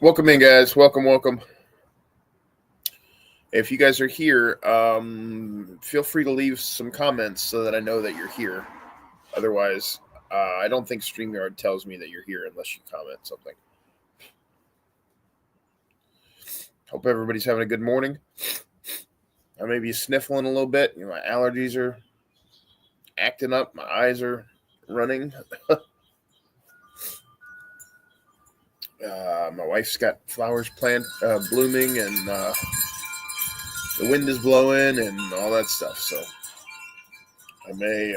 Welcome in, guys. Welcome. If you guys are here, feel free to leave some comments so that I know that you're here. Otherwise, I don't think StreamYard tells me that you're here unless you comment something. Hope everybody's having a good morning. I may be sniffling a little bit. My allergies are acting up. My eyes are running. My wife's got flowers blooming, and the wind is blowing and all that stuff. So I may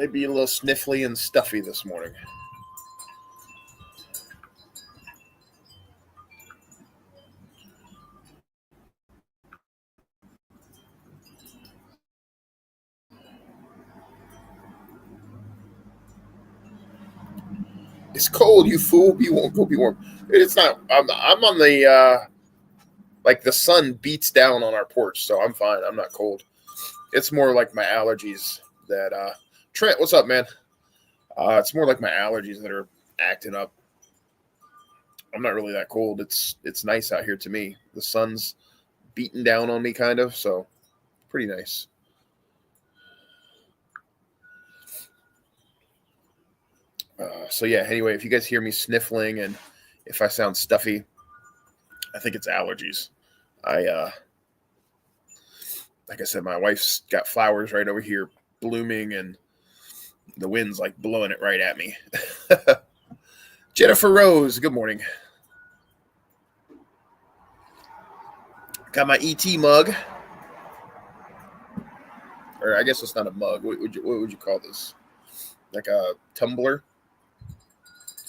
be a little sniffly and stuffy this morning. It's cold, you fool. Be warm. Go be warm. It's not. I'm on the like the sun beats down on our porch, so I'm fine. I'm not cold. It's more like my allergies that. Trent, what's up, man? It's more like my allergies that are acting up. I'm not really that cold. It's nice out here to me. The sun's beating down on me, kind of. So pretty nice. So yeah. Anyway, if you guys hear me sniffling and if I sound stuffy, I think it's allergies. Like I said, my wife's got flowers right over here blooming, and the wind's like blowing it right at me. Jennifer Rose, good morning. Got my ET mug, or I guess it's not a mug. What would you call this? Like a tumbler,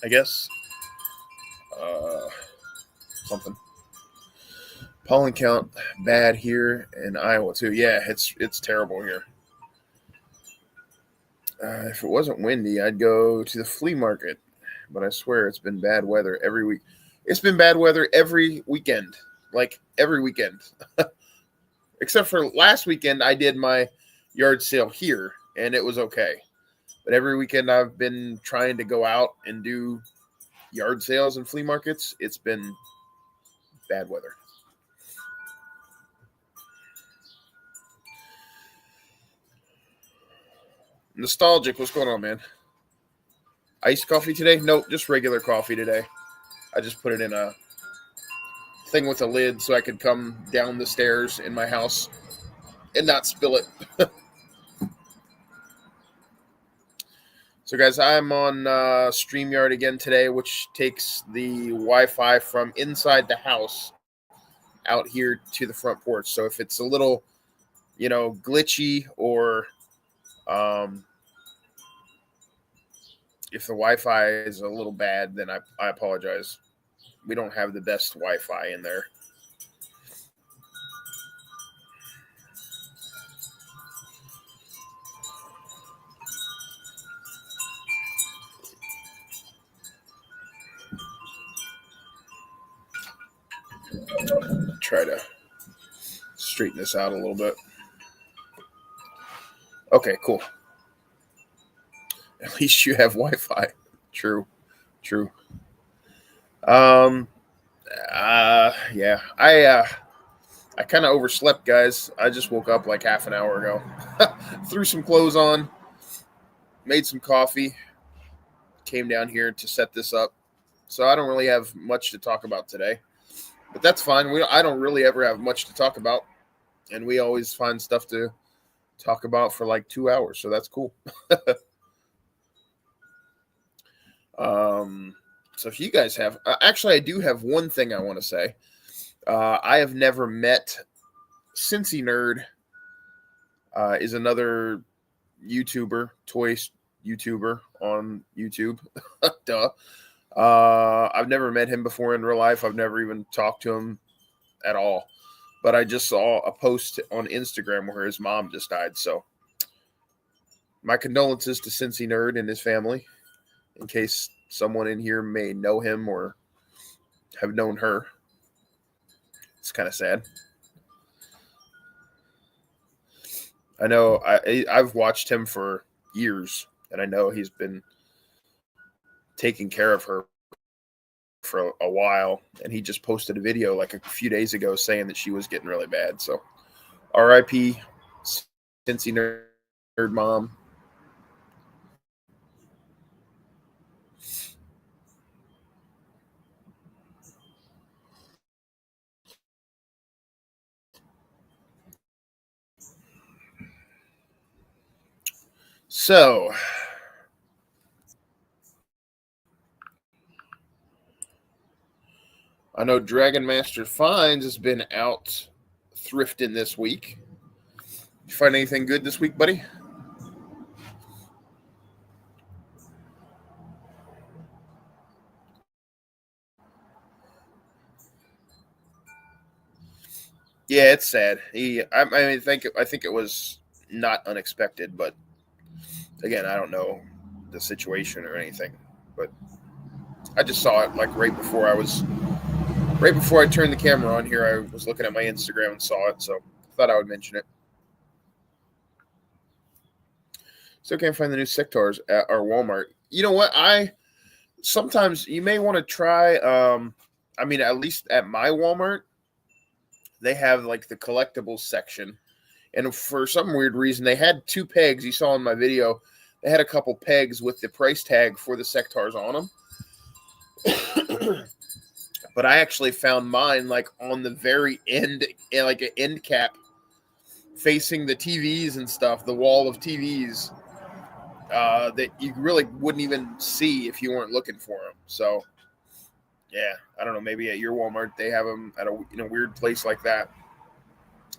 I guess. Something. Pollen count bad here in Iowa too. Yeah, it's terrible here. If it wasn't windy, I'd go to the flea market, but I swear it's been bad weather every week. It's been bad weather every weekend, like every weekend, except for last weekend. I did my yard sale here, and it was okay. But every weekend I've been trying to go out and do yard sales and flea markets. It's been bad weather. Nostalgic, what's going on, man? Iced coffee today? Nope, just regular coffee today. I just put it in a thing with a lid so I could come down the stairs in my house and not spill it. So, guys, I'm on StreamYard again today, which takes the Wi-Fi from inside the house out here to the front porch. So if it's a little, glitchy, or if the Wi-Fi is a little bad, then I apologize. We don't have the best Wi-Fi in there. Try to straighten this out a little bit. Okay, cool. At least you have Wi-Fi. True. Yeah. I kind of overslept, guys. I just woke up like half an hour ago. Threw some clothes on, made some coffee, came down here to set this up. So I don't really have much to talk about today. But that's fine. I don't really ever have much to talk about. And we always find stuff to talk about for like 2 hours. So that's cool. So if you guys have, actually, I do have one thing I want to say. I have never met Cincy Nerd. Is another YouTuber, toy YouTuber on YouTube. Duh. I've never met him before in real life. I've never even talked to him at all. But I just saw a post on Instagram where his mom just died. So my condolences to Cincy Nerd and his family, in case someone in here may know him or have known her. It's kind of sad. I know I've watched him for years, and I know he's been taking care of her for a while, and he just posted a video like a few days ago saying that she was getting really bad. So, R.I.P. Cincy Nerd Mom. So, I know Dragon Master Finds has been out thrifting this week. Did you find anything good this week, buddy? Yeah, it's sad. I think it was not unexpected, but again, I don't know the situation or anything. But I just saw it like right before I turned the camera on here. I was looking at my Instagram and saw it, so I thought I would mention it. Still can't find the new sectors at our Walmart. You know what? Sometimes you may want to try. At least at my Walmart, they have like the collectibles section, and for some weird reason, they had 2 pegs. You saw in my video, they had a couple pegs with the price tag for the sectors on them. But I actually found mine like on the very end, like an end cap facing the TVs and stuff, the wall of TVs that you really wouldn't even see if you weren't looking for them. So, yeah, I don't know. Maybe at your Walmart they have them at a weird place like that,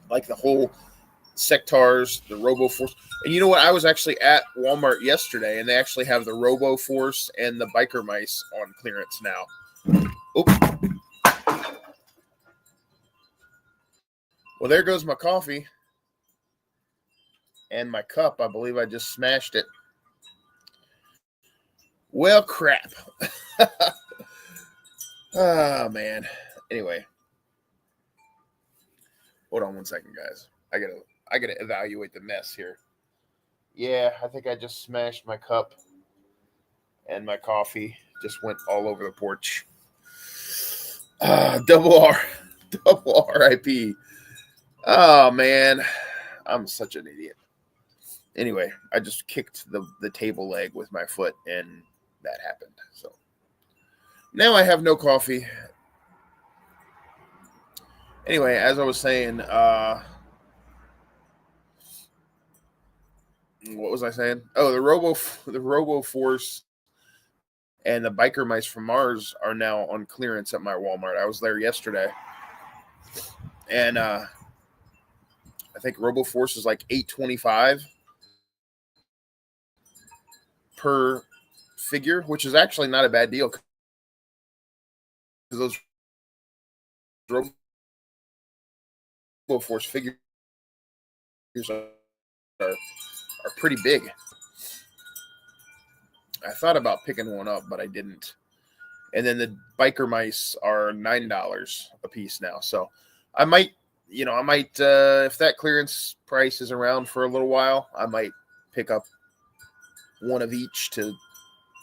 like the whole sectors, the Robo Force. And you know what? I was actually at Walmart yesterday, and they actually have the Robo Force and the Biker Mice on clearance now. Oops. Well, there goes my coffee and my cup. I believe I just smashed it. Well, crap. Oh, man. Anyway. Hold on one second, guys. I gotta evaluate the mess here. Yeah, I think I just smashed my cup and my coffee just went all over the porch. Double RIP. Oh, man. I'm such an idiot. Anyway, I just kicked the table leg with my foot, and that happened. So now I have no coffee. Anyway, as I was saying, what was I saying? Oh, the Robo Force and the Biker Mice from Mars are now on clearance at my Walmart. I was there yesterday, and I think Robo Force is like $8.25 per figure, which is actually not a bad deal because those Robo Force figures are pretty big. I thought about picking one up, but I didn't. And then the Biker Mice are $9 a piece now. So I might, if that clearance price is around for a little while, I might pick up one of each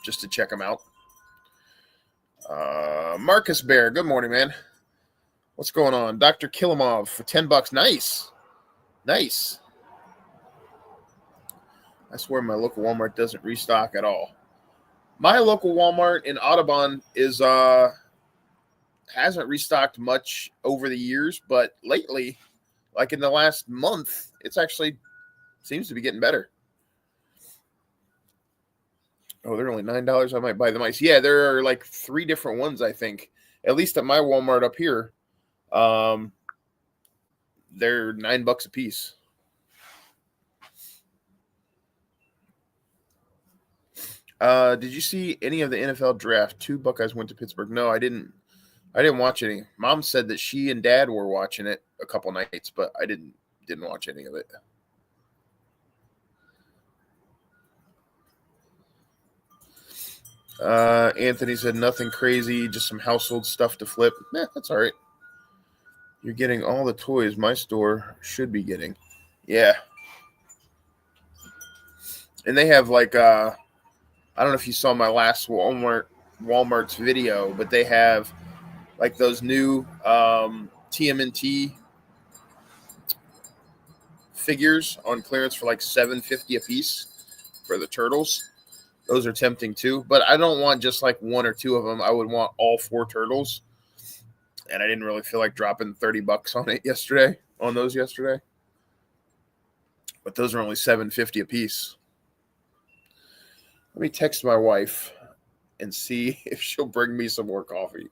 just to check them out. Marcus Bear, good morning, man. What's going on? Dr. Kilimov for $10. Nice. I swear my local Walmart doesn't restock at all. My local Walmart in Audubon hasn't restocked much over the years, but lately, like in the last month, it's actually seems to be getting better. Oh, they're only $9. I might buy the mice. Yeah, there are like 3 different ones, I think. At least at my Walmart up here. They're $9 a piece. Did you see any of the NFL draft? 2 Buckeyes went to Pittsburgh. No, I didn't watch any. Mom said that she and Dad were watching it a couple nights, but I didn't watch any of it. Anthony said nothing crazy, just some household stuff to flip. That's all right. You're getting all the toys my store should be getting. Yeah. And they have like I don't know if you saw my last Walmart Walmart's video, but they have like those new TMNT figures on clearance for like $7.50 a piece for the turtles. Those are tempting too, but I don't want just like one or two of them. I would want all 4 turtles, and I didn't really feel like dropping $30 on it yesterday. On those yesterday, but those are only $7.50 a piece. Let me text my wife and see if she'll bring me some more coffee.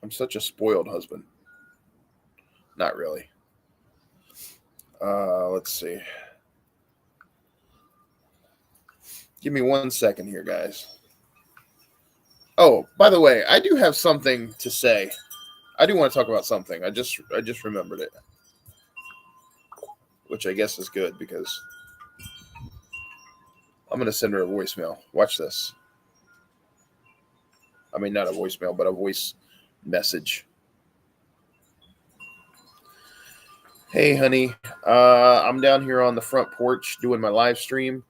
I'm such a spoiled husband. Not really. Let's see. Give me 1 second here, guys. Oh, by the way, I do have something to say. I do want to talk about something. I just remembered it, which I guess is good because I'm going to send her a voicemail. Watch this. I mean, not a voicemail, but a voice message. Hey, honey. I'm down here on the front porch doing my live stream,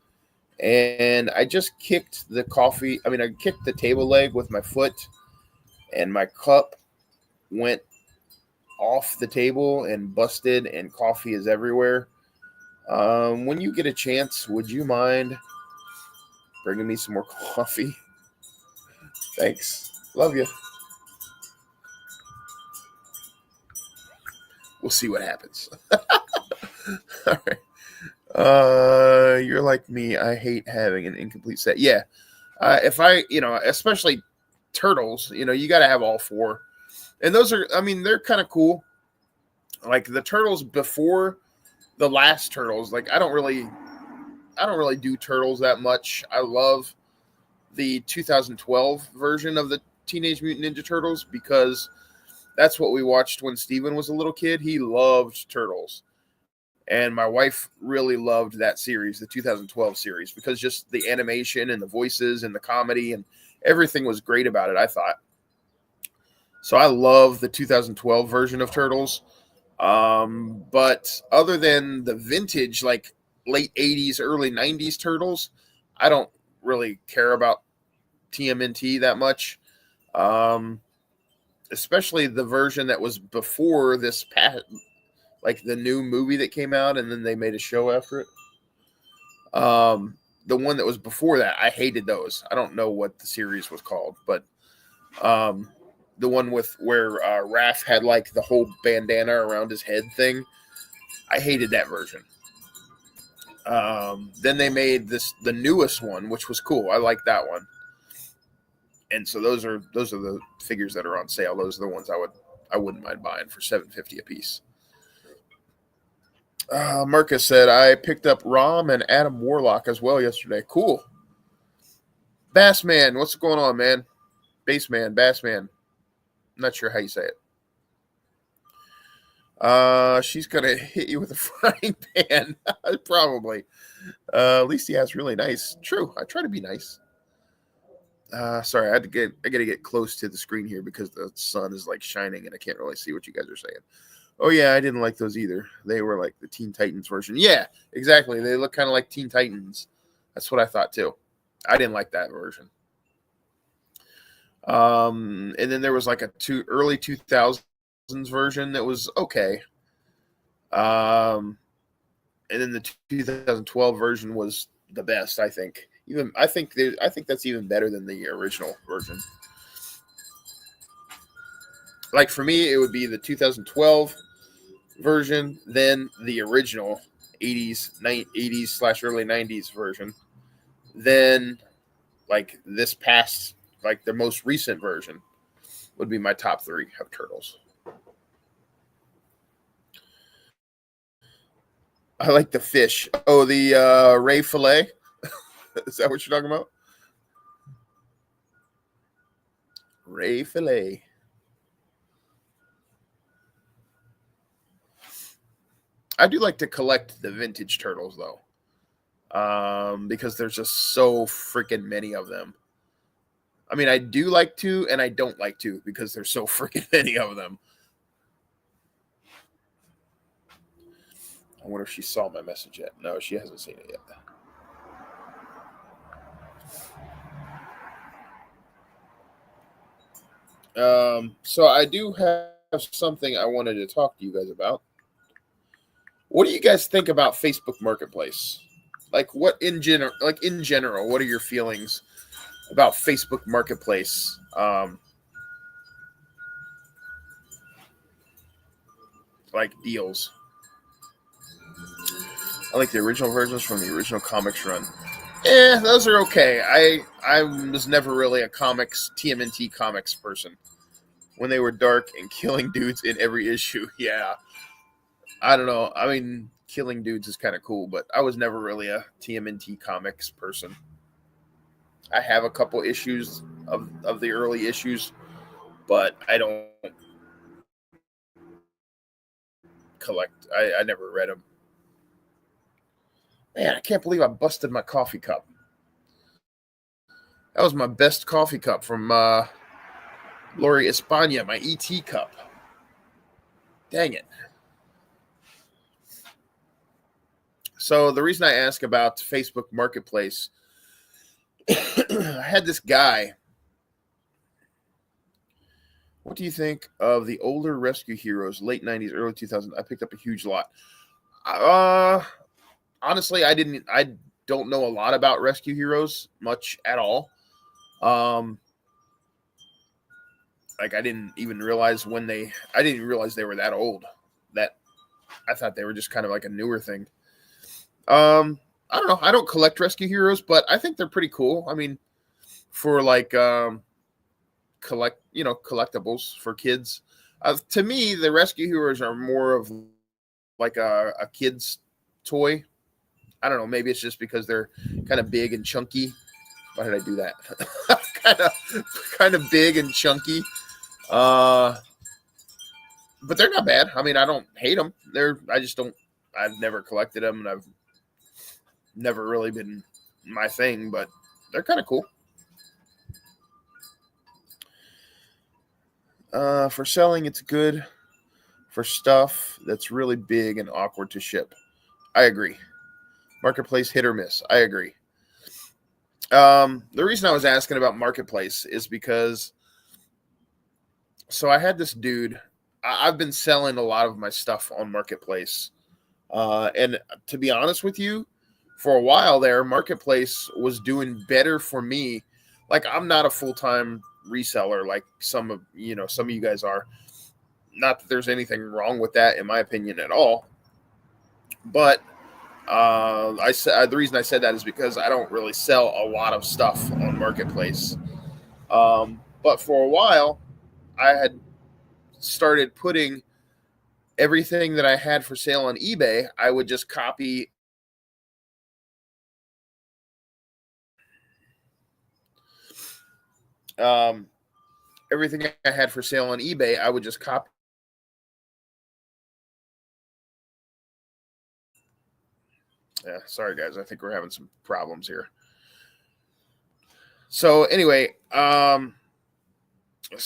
and I just kicked the coffee. I kicked the table leg with my foot, and my cup went off the table and busted, and coffee is everywhere. When you get a chance, would you mind bringing me some more coffee? Thanks. Love you. We'll see what happens. All right. You're like me. I hate having an incomplete set. Yeah. If I, especially turtles, you got to have all 4. And those are, they're kind of cool. Like the turtles before the last turtles, like I don't really do turtles that much. I love the 2012 version of the Teenage Mutant Ninja Turtles because that's what we watched when Steven was a little kid. He loved turtles. And my wife really loved that series, the 2012 series, because just the animation and the voices and the comedy and everything was great about it, I thought. So I love the 2012 version of Turtles. But other than the vintage, like late 80s, early 90s Turtles, I don't really care about TMNT that much. Especially the version that was before this like the new movie that came out and then they made a show after it. The one that was before that, I hated those. I don't know what the series was called, but the one with where Raph had like the whole bandana around his head thing, I hated that version. Then they made the newest one, which was cool. I like that one. And so those are the figures that are on sale. Those are the ones I wouldn't mind buying for $7.50 a piece. Marcus said, I picked up Rom and Adam Warlock as well yesterday. Cool. Bassman, what's going on, man? Bassman. I'm not sure how you say it. She's going to hit you with a frying pan. Probably. At least he has really nice. True. I try to be nice. Sorry, I got to get close to the screen here because the sun is like shining and I can't really see what you guys are saying. Oh, yeah, I didn't like those either. They were like the Teen Titans version. Yeah, exactly. They look kind of like Teen Titans. That's what I thought, too. I didn't like that version. And then there was like a early 2000s version that was okay. And then the 2012 version was the best, I think. I think that's even better than the original version. Like for me, it would be the 2012 version, then the original 80s / early 90s version, then like this past, like the most recent version would be my top 3 of Turtles. I like the fish. Oh, the Ray fillet. Is that what you're talking about? Ray fillet. I do like to collect the vintage turtles though, because there's just so freaking many of them. I mean, I do like to, and I don't like to because there's so freaking many of them. I wonder if she saw my message yet. No, she hasn't seen it yet. So I do have something I wanted to talk to you guys about. What do you guys think about Facebook Marketplace? Like, what in general? Like in general, what are your feelings about Facebook Marketplace? Like deals. I like the original versions from the original comics run. Those are okay. I was never really a comics TMNT comics person. When they were dark and killing dudes in every issue, yeah. I don't know. I mean, killing dudes is kind of cool, but I was never really a TMNT comics person. I have a couple issues of the early issues, but I don't collect. I never read them. Man, I can't believe I busted my coffee cup. That was my best coffee cup from Lori Espana, my ET cup. Dang it. So the reason I ask about Facebook Marketplace, I had this guy. What do you think of the older rescue heroes, late 90s, early 2000s? I picked up a huge lot. Honestly, I don't know a lot about rescue heroes, much at all. Like I didn't even realize I didn't realize they were that old. That I thought they were just kind of like a newer thing. I don't know. I don't collect rescue heroes, but I think they're pretty cool. I mean, for like collectibles for kids. To me, the rescue heroes are more of like a kid's toy. I don't know. Maybe it's just because they're kind of big and chunky. Why did I do that? kind of big and chunky. But they're not bad. I mean, I don't hate them. I just don't. I've never collected them, and I've never really been my thing. But they're kind of cool. For selling, it's good. For stuff that's really big and awkward to ship, I agree. Marketplace hit or miss. I agree. The reason I was asking about Marketplace is because I had this dude. I've been selling a lot of my stuff on Marketplace. And to be honest with you, for a while there, Marketplace was doing better for me. Like I'm not a full-time reseller like some of you guys are. Not that there's anything wrong with that in my opinion at all. But the reason I said that is because I don't really sell a lot of stuff on Marketplace. But for a while, I had started putting everything that I had for sale on eBay. I would just copy everything I had for sale on eBay. I would just copy. Yeah, sorry guys. I think we're having some problems here. So anyway, so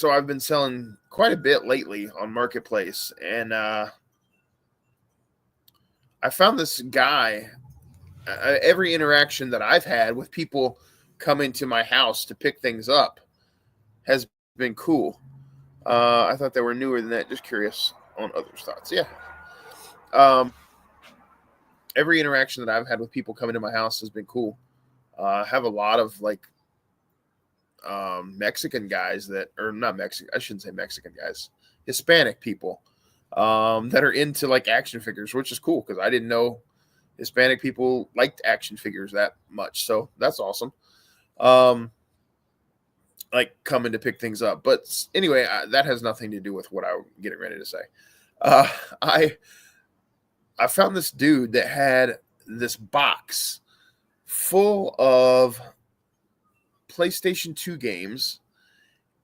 I've been selling quite a bit lately on Marketplace, and I found this guy. Every interaction that I've had with people coming to my house to pick things up has been cool. I thought they were newer than that. Just curious on others' thoughts. Yeah. Every interaction that I've had with people coming to my house has been cool. I have a lot of like Mexican guys or not Mexican. I shouldn't say Mexican guys. Hispanic people that are into like action figures, which is cool because I didn't know Hispanic people liked action figures that much. So that's awesome. Like coming to pick things up. But anyway, that has nothing to do with what I'm getting ready to say. I found this dude that had this box full of PlayStation 2 games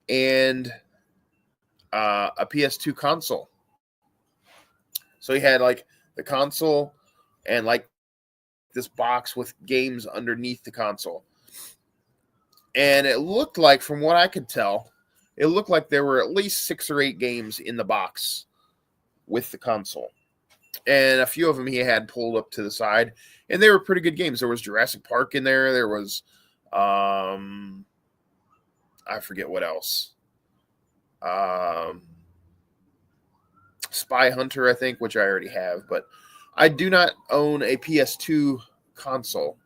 and a PS2 console. So he had like the console and like this box with games underneath the console. And it looked like, from what I could tell, it looked like there were at least 6 or 8 games in the box with the console. And a few of them he had pulled up to the side, and they were pretty good games. There was Jurassic Park in there. There was I forget what else. Spy Hunter, I think, which I already have, but I do not own a PS2 console.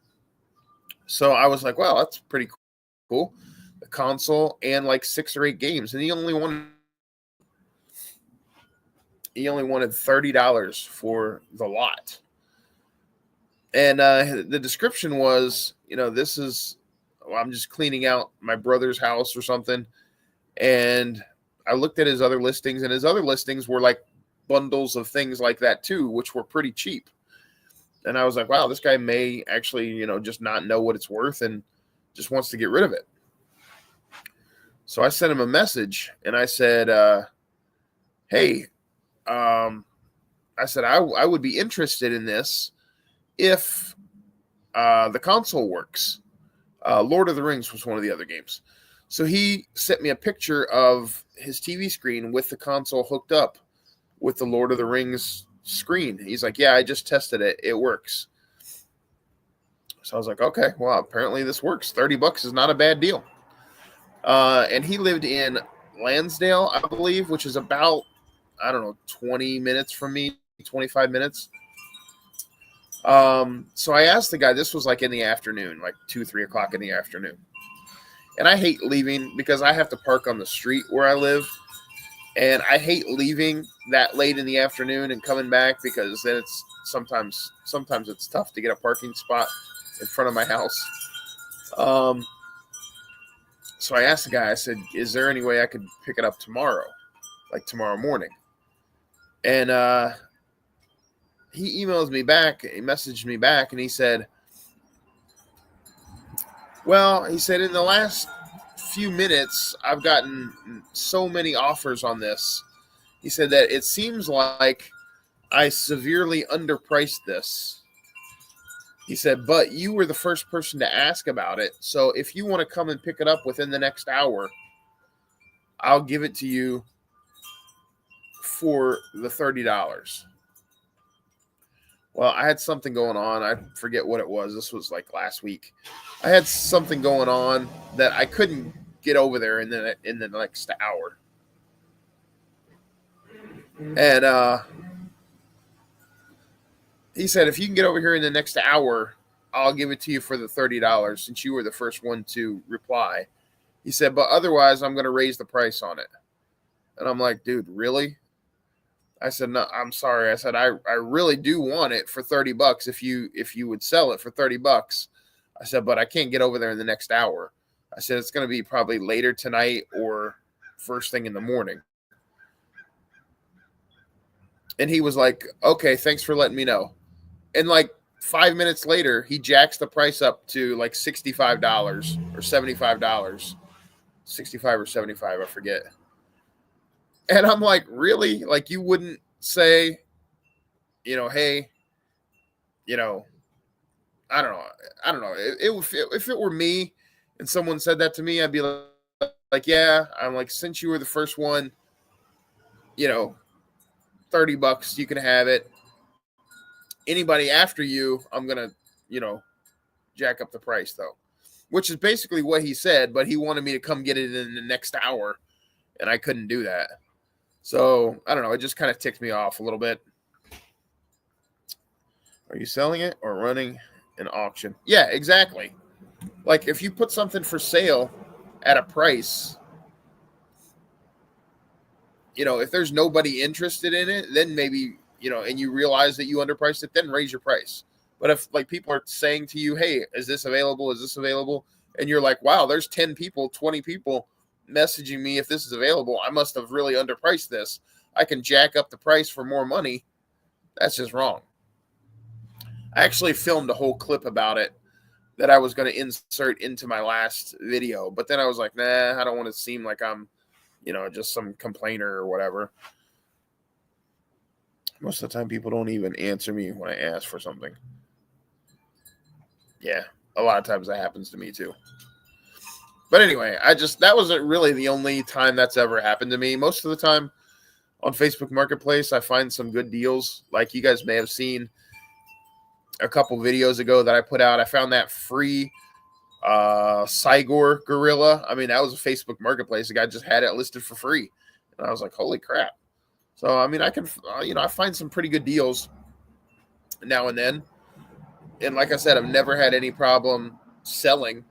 So I was like, well, that's pretty cool. The console and like 6 or 8 games. And he only wanted $30 for the lot. And the description was, this is, I'm just cleaning out my brother's house or something. And I looked at his other listings, and his other listings were like bundles of things like that too, which were pretty cheap. And I was like, wow, this guy may actually, just not know what it's worth and just wants to get rid of it. So I sent him a message and I said, hey, I said, I would be interested in this if the console works. Lord of the Rings was one of the other games. So he sent me a picture of his TV screen with the console hooked up with the Lord of the Rings screen. He's like, yeah, I just tested it. It works. So I was like, okay, well, apparently this works. $30 is not a bad deal. And he lived in Lansdale, I believe, which is about, 20 minutes from me, 25 minutes. So I asked the guy, this was like in the afternoon, like 2-3 o'clock in the afternoon. And I hate leaving because I have to park on the street where I live. And I hate leaving that late in the afternoon and coming back because then it's sometimes it's tough to get a parking spot in front of my house. So I asked the guy, I said, is there any way I could pick it up tomorrow, like tomorrow morning? And he emails me back, he messaged me back, and he said, well, he said, in the last few minutes, I've gotten so many offers on this. He said that it seems like I severely underpriced this. He said, but you were the first person to ask about it. So if you want to come and pick it up within the next hour, I'll give it to you for the $30. Well, I had something going on. I forget what it was. This was like last week. I had something going on that I couldn't get over there in the next hour. And he said, if you can get over here in the next hour, I'll give it to you for the $30 since you were the first one to reply. He said, but otherwise, I'm going to raise the price on it. And I'm like, dude, really? I said, no, I'm sorry. I said, I really do want it for $30 if you would sell it for $30. I said, but I can't get over there in the next hour. I said, it's going to be probably later tonight or first thing in the morning. And he was like, okay, thanks for letting me know. And like 5 minutes later, he jacks the price up to like $65 or $75. 65 or 75, I forget. And I'm like, really? Like, you wouldn't say, hey, I don't know. If it were me and someone said that to me, I'd be like, yeah. I'm like, since you were the first one, $30, you can have it. Anybody after you, I'm going to, jack up the price though, which is basically what he said, but he wanted me to come get it in the next hour and I couldn't do that. So, I don't know. It just kind of ticked me off a little bit. Are you selling it or running an auction? Yeah, exactly. Like, if you put something for sale at a price, if there's nobody interested in it, then maybe, and you realize that you underpriced it, then raise your price. But if, like, people are saying to you, hey, is this available? Is this available? And you're like, wow, there's 10 people, 20 people messaging me if this is available. I must have really underpriced this. I can jack up the price for more money. That's just wrong. I actually filmed a whole clip about it that I was going to insert into my last video, but then I was like, nah, I don't want to seem like I'm, just some complainer or whatever. Most of the time people don't even answer me when I ask for something. Yeah, a lot of times that happens to me too. But anyway, that wasn't really the only time that's ever happened to me. Most of the time on Facebook Marketplace, I find some good deals. Like you guys may have seen a couple videos ago that I put out. I found that free Cygor Gorilla. I mean, that was a Facebook marketplace. The guy just had it listed for free. And I was like, holy crap. So, I mean, I can, I find some pretty good deals now and then. And like I said, I've never had any problem selling.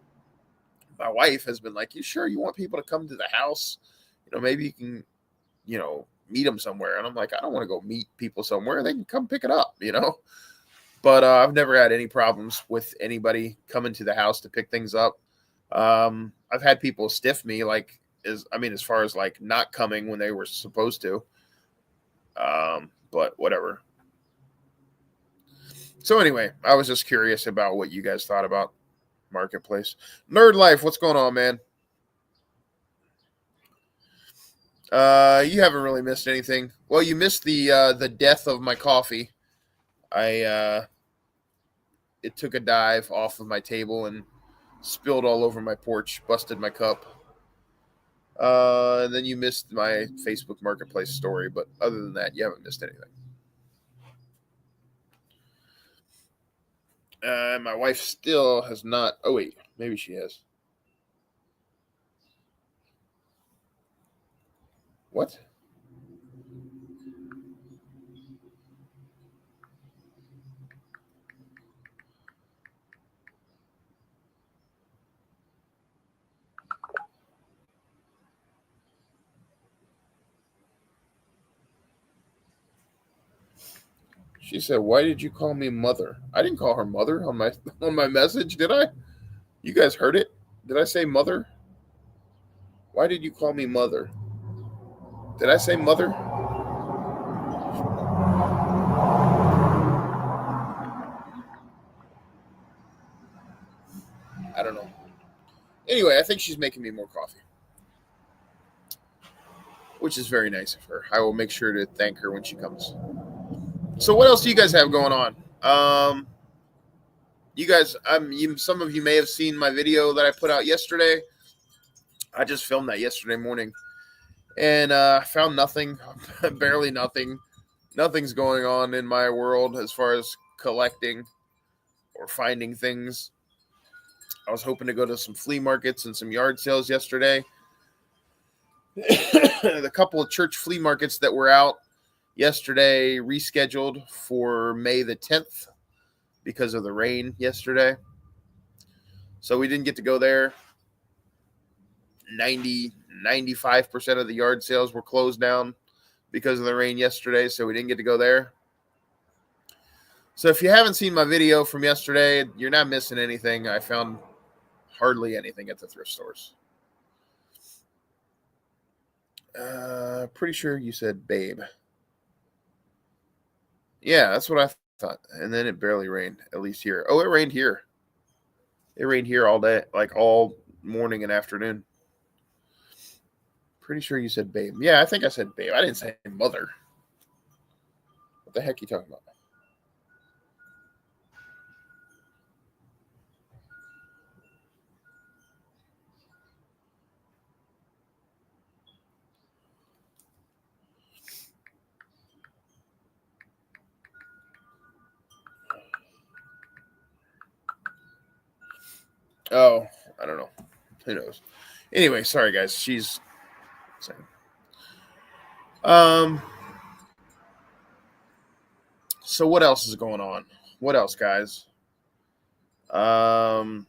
My wife has been like, you sure you want people to come to the house? Maybe you can, meet them somewhere. And I'm like, I don't want to go meet people somewhere. They can come pick it up, But I've never had any problems with anybody coming to the house to pick things up. I've had people stiff me, as far as like not coming when they were supposed to. But whatever. So anyway, I was just curious about what you guys thought about Marketplace. Nerd Life, what's going on, man? You haven't really missed anything. Well, you missed the death of my coffee. It took a dive off of my table and spilled all over my porch, busted my cup. And then you missed my Facebook Marketplace story, but other than that, you haven't missed anything. My wife still has not. Oh, wait. Maybe she has. What? She said, "Why did you call me mother?" I didn't call her mother on my message, did I? You guys heard it? Did I say mother? Why did you call me mother? Did I say mother? I don't know. Anyway, I think she's making me more coffee, which is very nice of her. I will make sure to thank her when she comes. So what else do you guys have going on? You guys, some of you may have seen my video that I put out yesterday. I just filmed that yesterday morning, and found nothing, barely nothing. Nothing's going on in my world as far as collecting or finding things. I was hoping to go to some flea markets and some yard sales yesterday. The couple of church flea markets that were out yesterday rescheduled for May the 10th because of the rain yesterday. So we didn't get to go there. 95% of the yard sales were closed down because of the rain yesterday, so we didn't get to go there. So if you haven't seen my video from yesterday, you're not missing anything. I found hardly anything at the thrift stores. Pretty sure you said babe. Yeah, that's what I thought. And then it barely rained, at least here. Oh, it rained here. It rained here all day, like all morning and afternoon. Pretty sure you said babe. Yeah, I think I said babe. I didn't say mother. What the heck are you talking about? Oh, I don't know. Who knows? Anyway, sorry guys. She's saying. So what else is going on? What else, guys? Oh,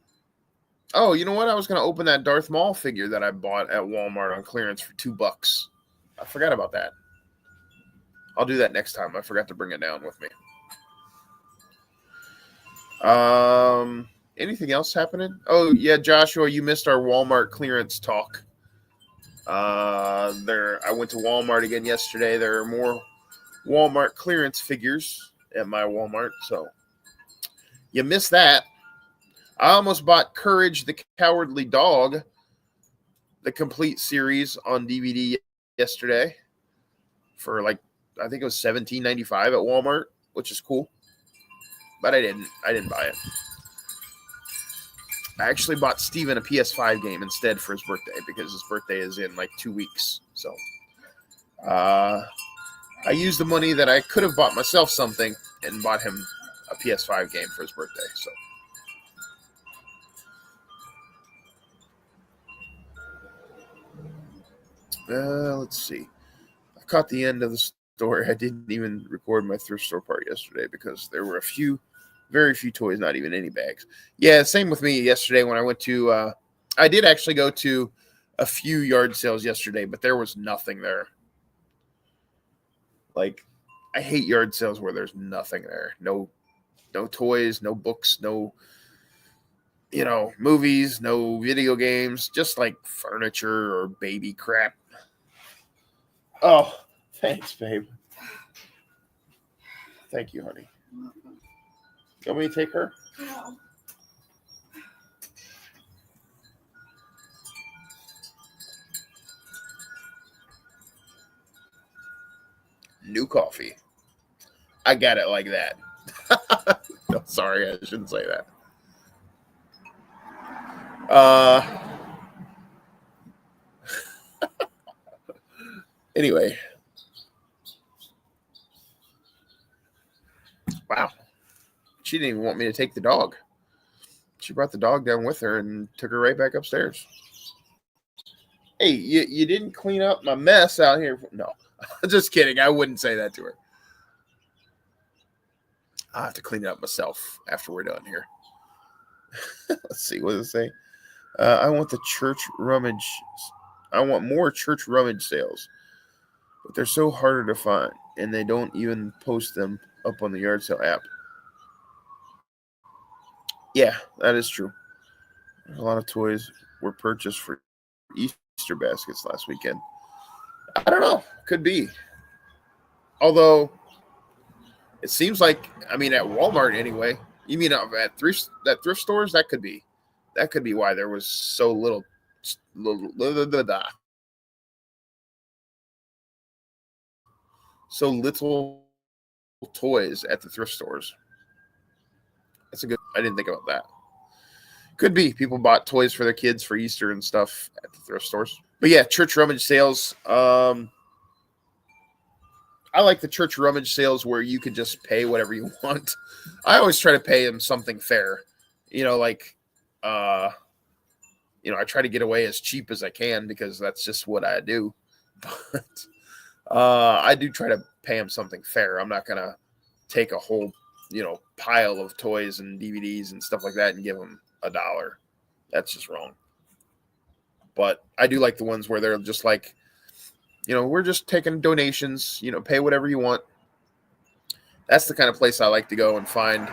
you know what? I was gonna open that Darth Maul figure that I bought at Walmart on clearance for $2. I forgot about that. I'll do that next time. I forgot to bring it down with me. Anything else happening? Oh yeah, Joshua, you missed our Walmart clearance talk. I went to Walmart again yesterday. There are more Walmart clearance figures at my Walmart, so you missed that. I almost bought Courage the Cowardly Dog, the complete series on DVD yesterday for I think it was $17.95 at Walmart, which is cool. But I didn't buy it. I actually bought Steven a PS5 game instead for his birthday because his birthday is in 2 weeks. So I used the money that I could have bought myself something and bought him a PS5 game for his birthday. So let's see. I caught the end of the story. I didn't even record my thrift store part yesterday because there were very few toys, not even any bags. Yeah, same with me yesterday when I went to, I did actually go to a few yard sales yesterday, but there was nothing there. Like, I hate yard sales where there's nothing there. No toys, no books, no, movies, no video games, just like furniture or baby crap. Oh, thanks, babe. Thank you, honey. You want me to take her? No. New coffee. I got it like that. No, sorry, I shouldn't say that. Anyway. Wow. She didn't even want me to take the dog. She brought the dog down with her and took her right back upstairs. Hey, you didn't clean up my mess out here. No, just kidding. I wouldn't say that to her. I'll have to clean it up myself after we're done here. Let's see. What does it say? I want the church rummage. I want more church rummage sales. But they're so harder to find, and they don't even post them up on the yard sale app. Yeah, that is true. A lot of toys were purchased for Easter baskets last weekend. I don't know. Could be. Although, it seems like, at Walmart anyway. You mean at thrift stores? That could be. That could be why there was so little toys at the thrift stores. I didn't think about that. Could be. People bought toys for their kids for Easter and stuff at the thrift stores. But yeah, church rummage sales. I like the church rummage sales where you could just pay whatever you want. I always try to pay them something fair. I try to get away as cheap as I can because that's just what I do. But I do try to pay them something fair. I'm not going to take a whole, pile of toys and DVDs and stuff like that and give them $1. That's just wrong. But I do like the ones where they're just like, we're just taking donations, pay whatever you want. That's the kind of place I like to go and find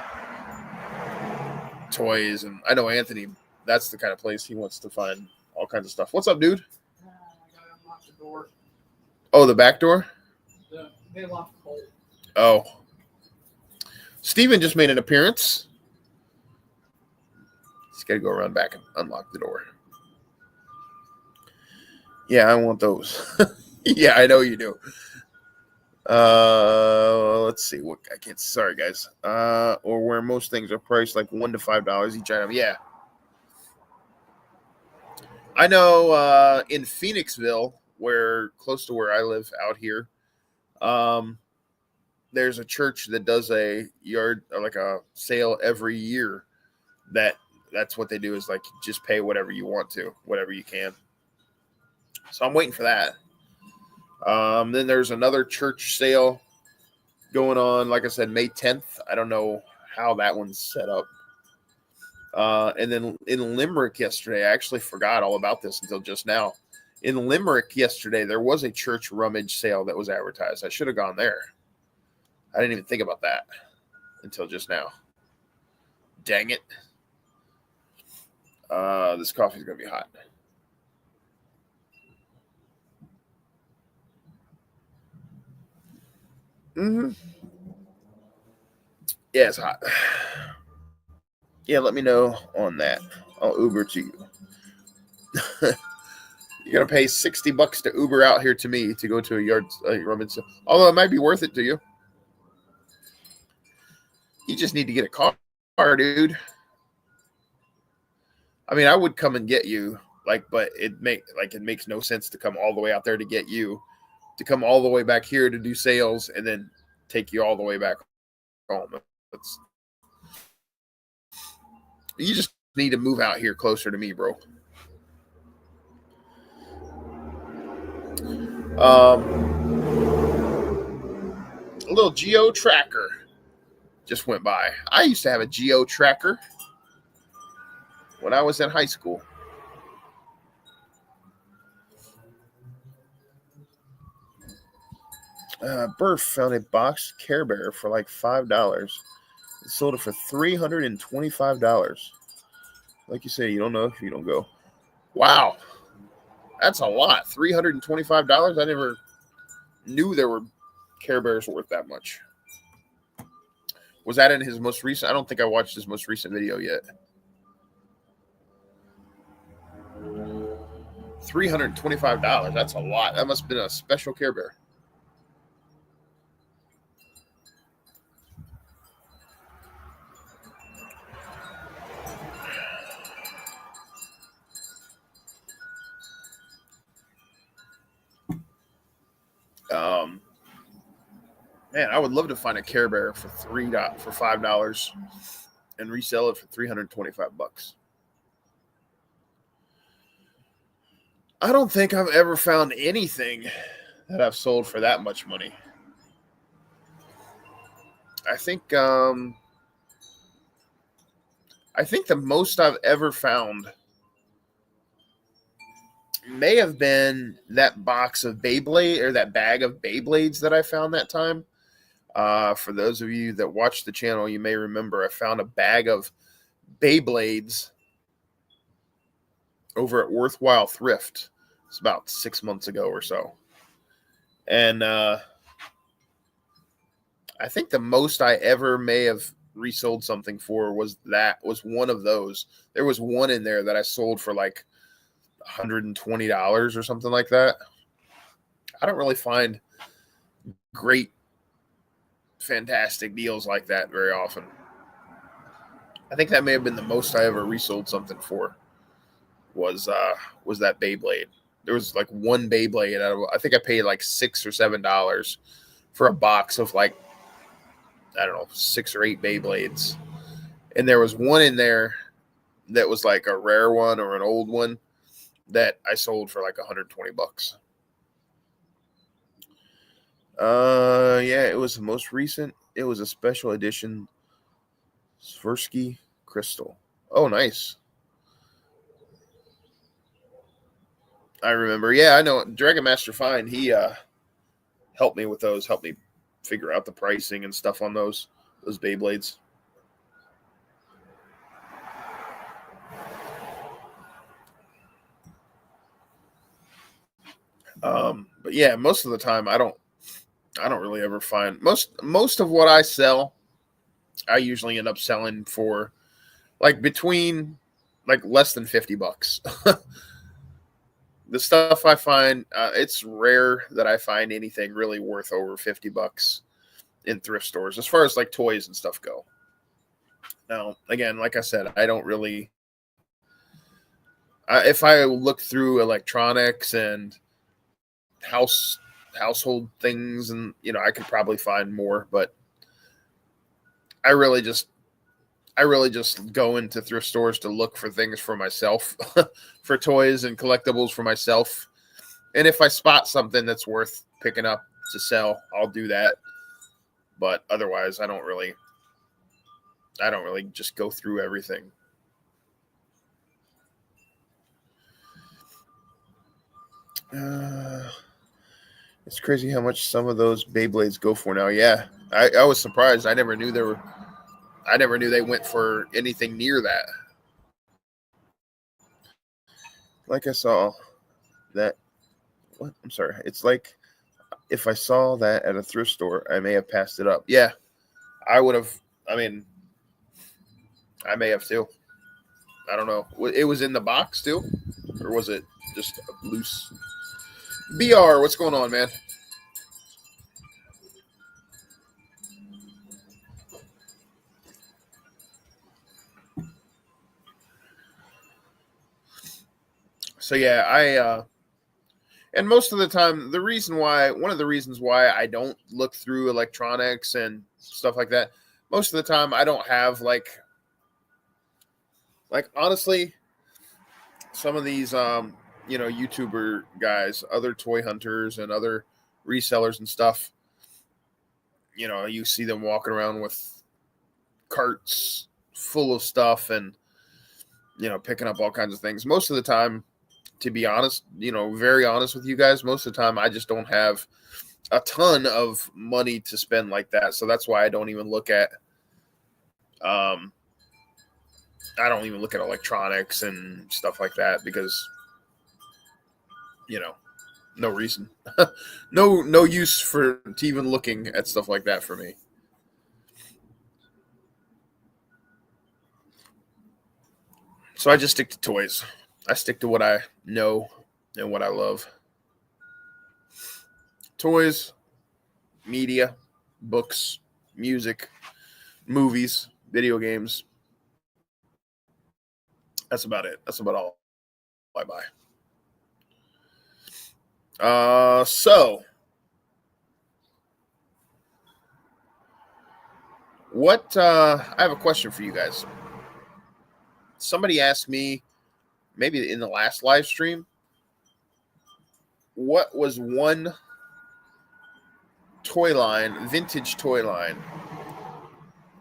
toys. And I know Anthony, that's the kind of place he wants to find all kinds of stuff. What's up, dude? I gotta unlock the door. Oh, the back door? They locked the hole. Oh. Steven just made an appearance. He's got to go around back and unlock the door. Yeah, I want those. Yeah, I know you do. Let's see. Sorry, guys. Or where most things are priced like $1 to $5 each item. Yeah. I know in Phoenixville, close to where I live out here, there's a church that does a yard, like a sale every year. That's what they do is like just pay whatever you want to, whatever you can. So I'm waiting for that. Then there's another church sale going on, like I said, May 10th. I don't know how that one's set up. And then in Limerick yesterday, I actually forgot all about this until just now. In Limerick yesterday, there was a church rummage sale that was advertised. I should have gone there. I didn't even think about that until just now. Dang it. This coffee's going to be hot. Mm-hmm. Yeah, it's hot. Yeah, let me know on that. I'll Uber to you. You're going to pay $60 to Uber out here to me to go to a yard rummage sale. Although it might be worth it to you. You just need to get a car, dude. I would come and get you, but it makes no sense to come all the way out there to get you, to come all the way back here to do sales and then take you all the way back home. You just need to move out here closer to me, bro. A little geo tracker just went by. I used to have a geo tracker when I was in high school. Burf found a boxed Care Bear for like $5. It sold it for $325. Like you say, you don't know if you don't go. Wow, that's a lot. $325. I never knew there were Care Bears worth that much. Was that in his most recent? I don't think I watched his most recent video yet. $325. That's a lot. That must have been a special Care Bear. Man, I would love to find a Care Bear for $5 and resell it for $325. I don't think I've ever found anything that I've sold for that much money. I think the most I've ever found may have been that box of Beyblade or that bag of Beyblades that I found that time. For those of you that watch the channel, you may remember I found a bag of Beyblades over at Worthwhile Thrift. It's about 6 months ago or so. And I think the most I ever may have resold something for was one of those. There was one in there that I sold for like $120 or something like that. I don't really find great, fantastic deals like that very often. I think that may have been the most I ever resold something for was that Beyblade. There was like one Beyblade. I think I paid like $6 or $7 for a box of like, I don't know, 6 or 8 Beyblades. And there was one in there that was like a rare one or an old one that I sold for like $120. Yeah, it was the most recent. It was a special edition Swirsky Crystal. Oh, nice. I remember. Yeah, I know. Dragon Master Fine, he helped me with those, helped me figure out the pricing and stuff on those Beyblades. But yeah, most of the time I don't really ever find most of what I sell, I usually end up selling for like between like less than $50. The stuff I find, it's rare that I find anything really worth over $50 in thrift stores as far as like toys and stuff go. Now, again, like I said, I don't really. If I look through electronics and household things, and I could probably find more, but I really just go into thrift stores to look for things for myself, for toys and collectibles for myself. And if I spot something that's worth picking up to sell, I'll do that. But otherwise, I don't really just go through everything. It's crazy how much some of those Beyblades go for now. Yeah, I was surprised. I never knew they went for anything near that. Like I saw that. What? I'm sorry. It's like if I saw that at a thrift store, I may have passed it up. Yeah, I would have. I mean, I may have too. I don't know. It was in the box too, or was it just loose? BR, what's going on, man? So yeah, and most of the time, one of the reasons why I don't look through electronics and stuff like that, most of the time I don't have like honestly, some of these YouTuber guys, other toy hunters and other resellers and stuff, you see them walking around with carts full of stuff and, picking up all kinds of things. Most of the time, to be honest, very honest with you guys, most of the time I just don't have a ton of money to spend like that. So that's why I don't even look at, electronics and stuff like that because, no reason, no use to even looking at stuff like that for me. So I just stick to toys. I stick to what I know and what I love. Toys, media, books, music, movies, video games. That's about it. That's about all I buy. So what? I have a question for you guys. Somebody asked me, maybe in the last live stream, what was one vintage toy line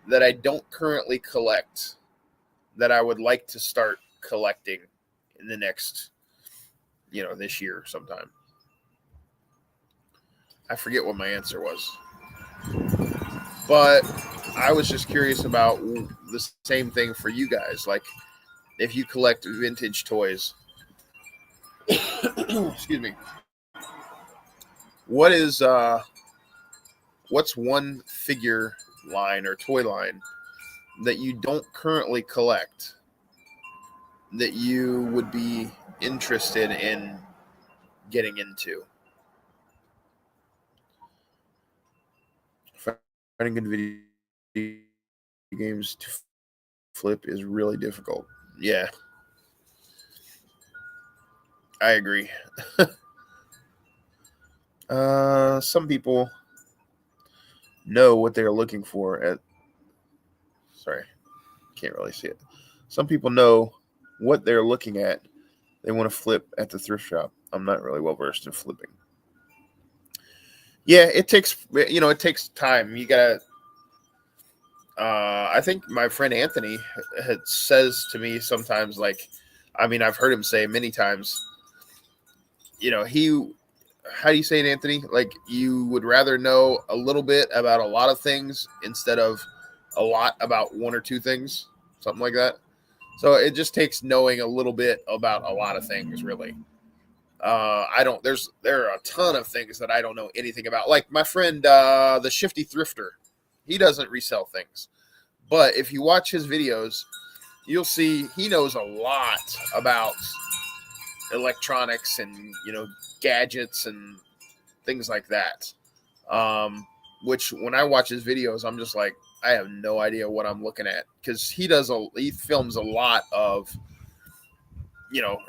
that I don't currently collect that I would like to start collecting in the next, this year sometime. I forget what my answer was. But I was just curious about the same thing for you guys. Like, if you collect vintage toys, excuse me, what's one figure line or toy line that you don't currently collect that you would be interested in getting into? Finding good video games to flip is really difficult. Yeah, I agree. Some people know what they're looking for at. Sorry, can't really see it. Some people know what they're looking at. They want to flip at the thrift shop. I'm not really well versed in flipping. Yeah, it takes time. You gotta. I think my friend Anthony says to me sometimes, like, I've heard him say many times. How do you say it, Anthony? Like, you would rather know a little bit about a lot of things instead of a lot about one or two things, something like that. So it just takes knowing a little bit about a lot of things, really. There are a ton of things that I don't know anything about. Like my friend, the Shifty Thrifter, he doesn't resell things, but if you watch his videos, you'll see he knows a lot about electronics and gadgets and things like that. Which when I watch his videos, I'm just like, I have no idea what I'm looking at because he films a lot of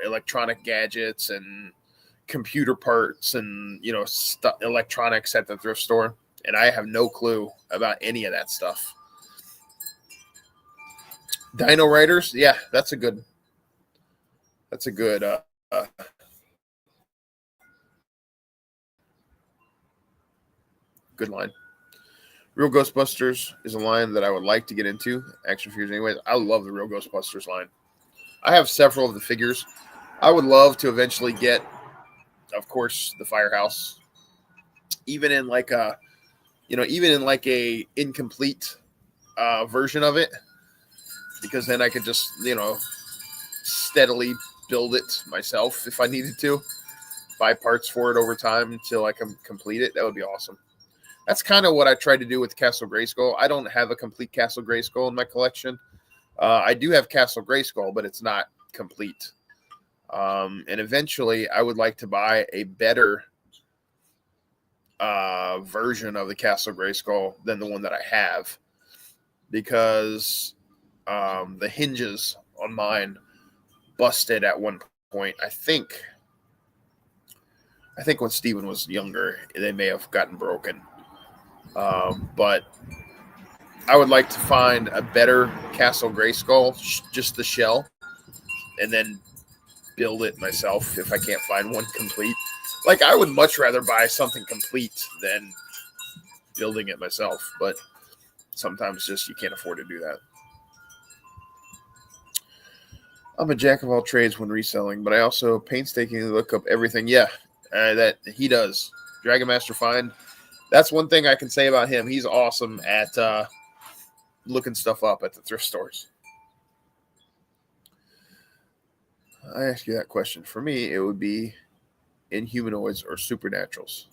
electronic gadgets and computer parts and electronics at the thrift store, and I have no clue about any of that stuff. Dino Riders, yeah, that's a good good line. Real Ghostbusters is a line that I would like to get into. Action figures, anyways. I love the Real Ghostbusters line. I have several of the figures. I would love to eventually get, of course, the Firehouse. Even in like a incomplete version of it, because then I could just steadily build it myself if I needed to, buy parts for it over time until I can complete it. That would be awesome. That's kind of what I tried to do with Castle Grayskull. I don't have a complete Castle Grayskull in my collection. I do have Castle Grayskull, but it's not complete. And eventually, I would like to buy a better version of the Castle Grayskull than the one that I have, because the hinges on mine busted at one point. I think when Steven was younger, they may have gotten broken. But I would like to find a better Castle Grayskull, just the shell, and then build it myself if I can't find one complete. Like, I would much rather buy something complete than building it myself, but sometimes just you can't afford to do that. I'm a jack of all trades when reselling, but I also painstakingly look up everything. Yeah, that he does. Dragon Master Find. That's one thing I can say about him. He's awesome at looking stuff up at the thrift stores. I ask you that question. For me, it would be Inhumanoids or Supernaturals.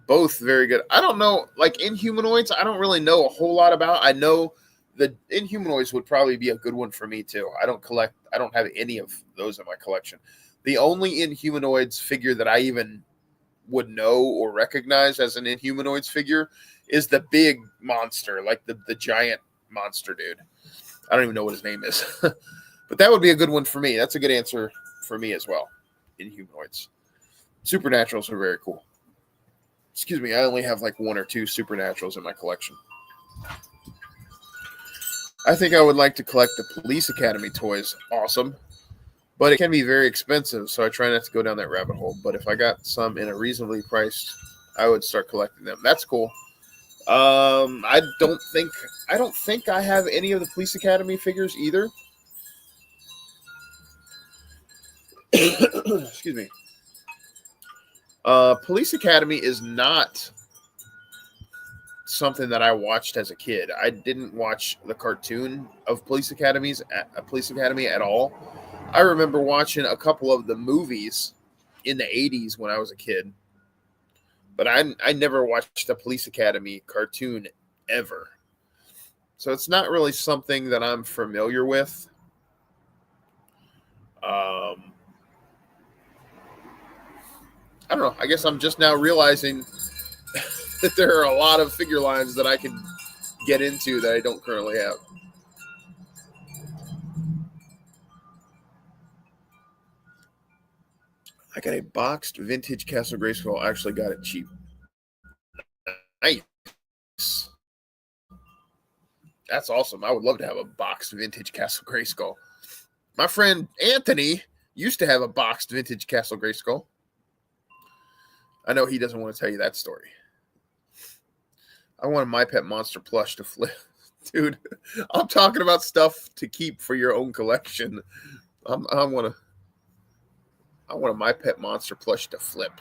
Both very good. I don't know, like Inhumanoids, I don't really know a whole lot about. I know the Inhumanoids would probably be a good one for me too. I don't have any of those in my collection. The only Inhumanoids figure that I even would know or recognize as an Inhumanoids figure is the big monster, like the giant monster dude. I don't even know what his name is. But that would be a good one for me. That's a good answer for me as well. Inhumanoids. Supernaturals are very cool. Excuse me, I only have like one or two Supernaturals in my collection. I think I would like to collect the Police Academy toys. Awesome. But it can be very expensive, so I try not to go down that rabbit hole. But if I got some in a reasonably priced, I would start collecting them. That's cool. I don't think I have any of the Police Academy figures either. Excuse me. Police Academy is not something that I watched as a kid. I didn't watch the cartoon of Police Academy at all. I remember watching a couple of the movies in the 80s when I was a kid. But I never watched the Police Academy cartoon ever. So it's not really something that I'm familiar with. I don't know. I guess I'm just now realizing that there are a lot of figure lines that I can get into that I don't currently have. I got a boxed vintage Castle Grayskull. I actually got it cheap. Nice. That's awesome. I would love to have a boxed vintage Castle Grayskull. My friend Anthony used to have a boxed vintage Castle Grayskull. I know he doesn't want to tell you that story. I want a My Pet Monster plush to flip. Dude, I'm talking about stuff to keep for your own collection. I want a My Pet Monster plush to flip.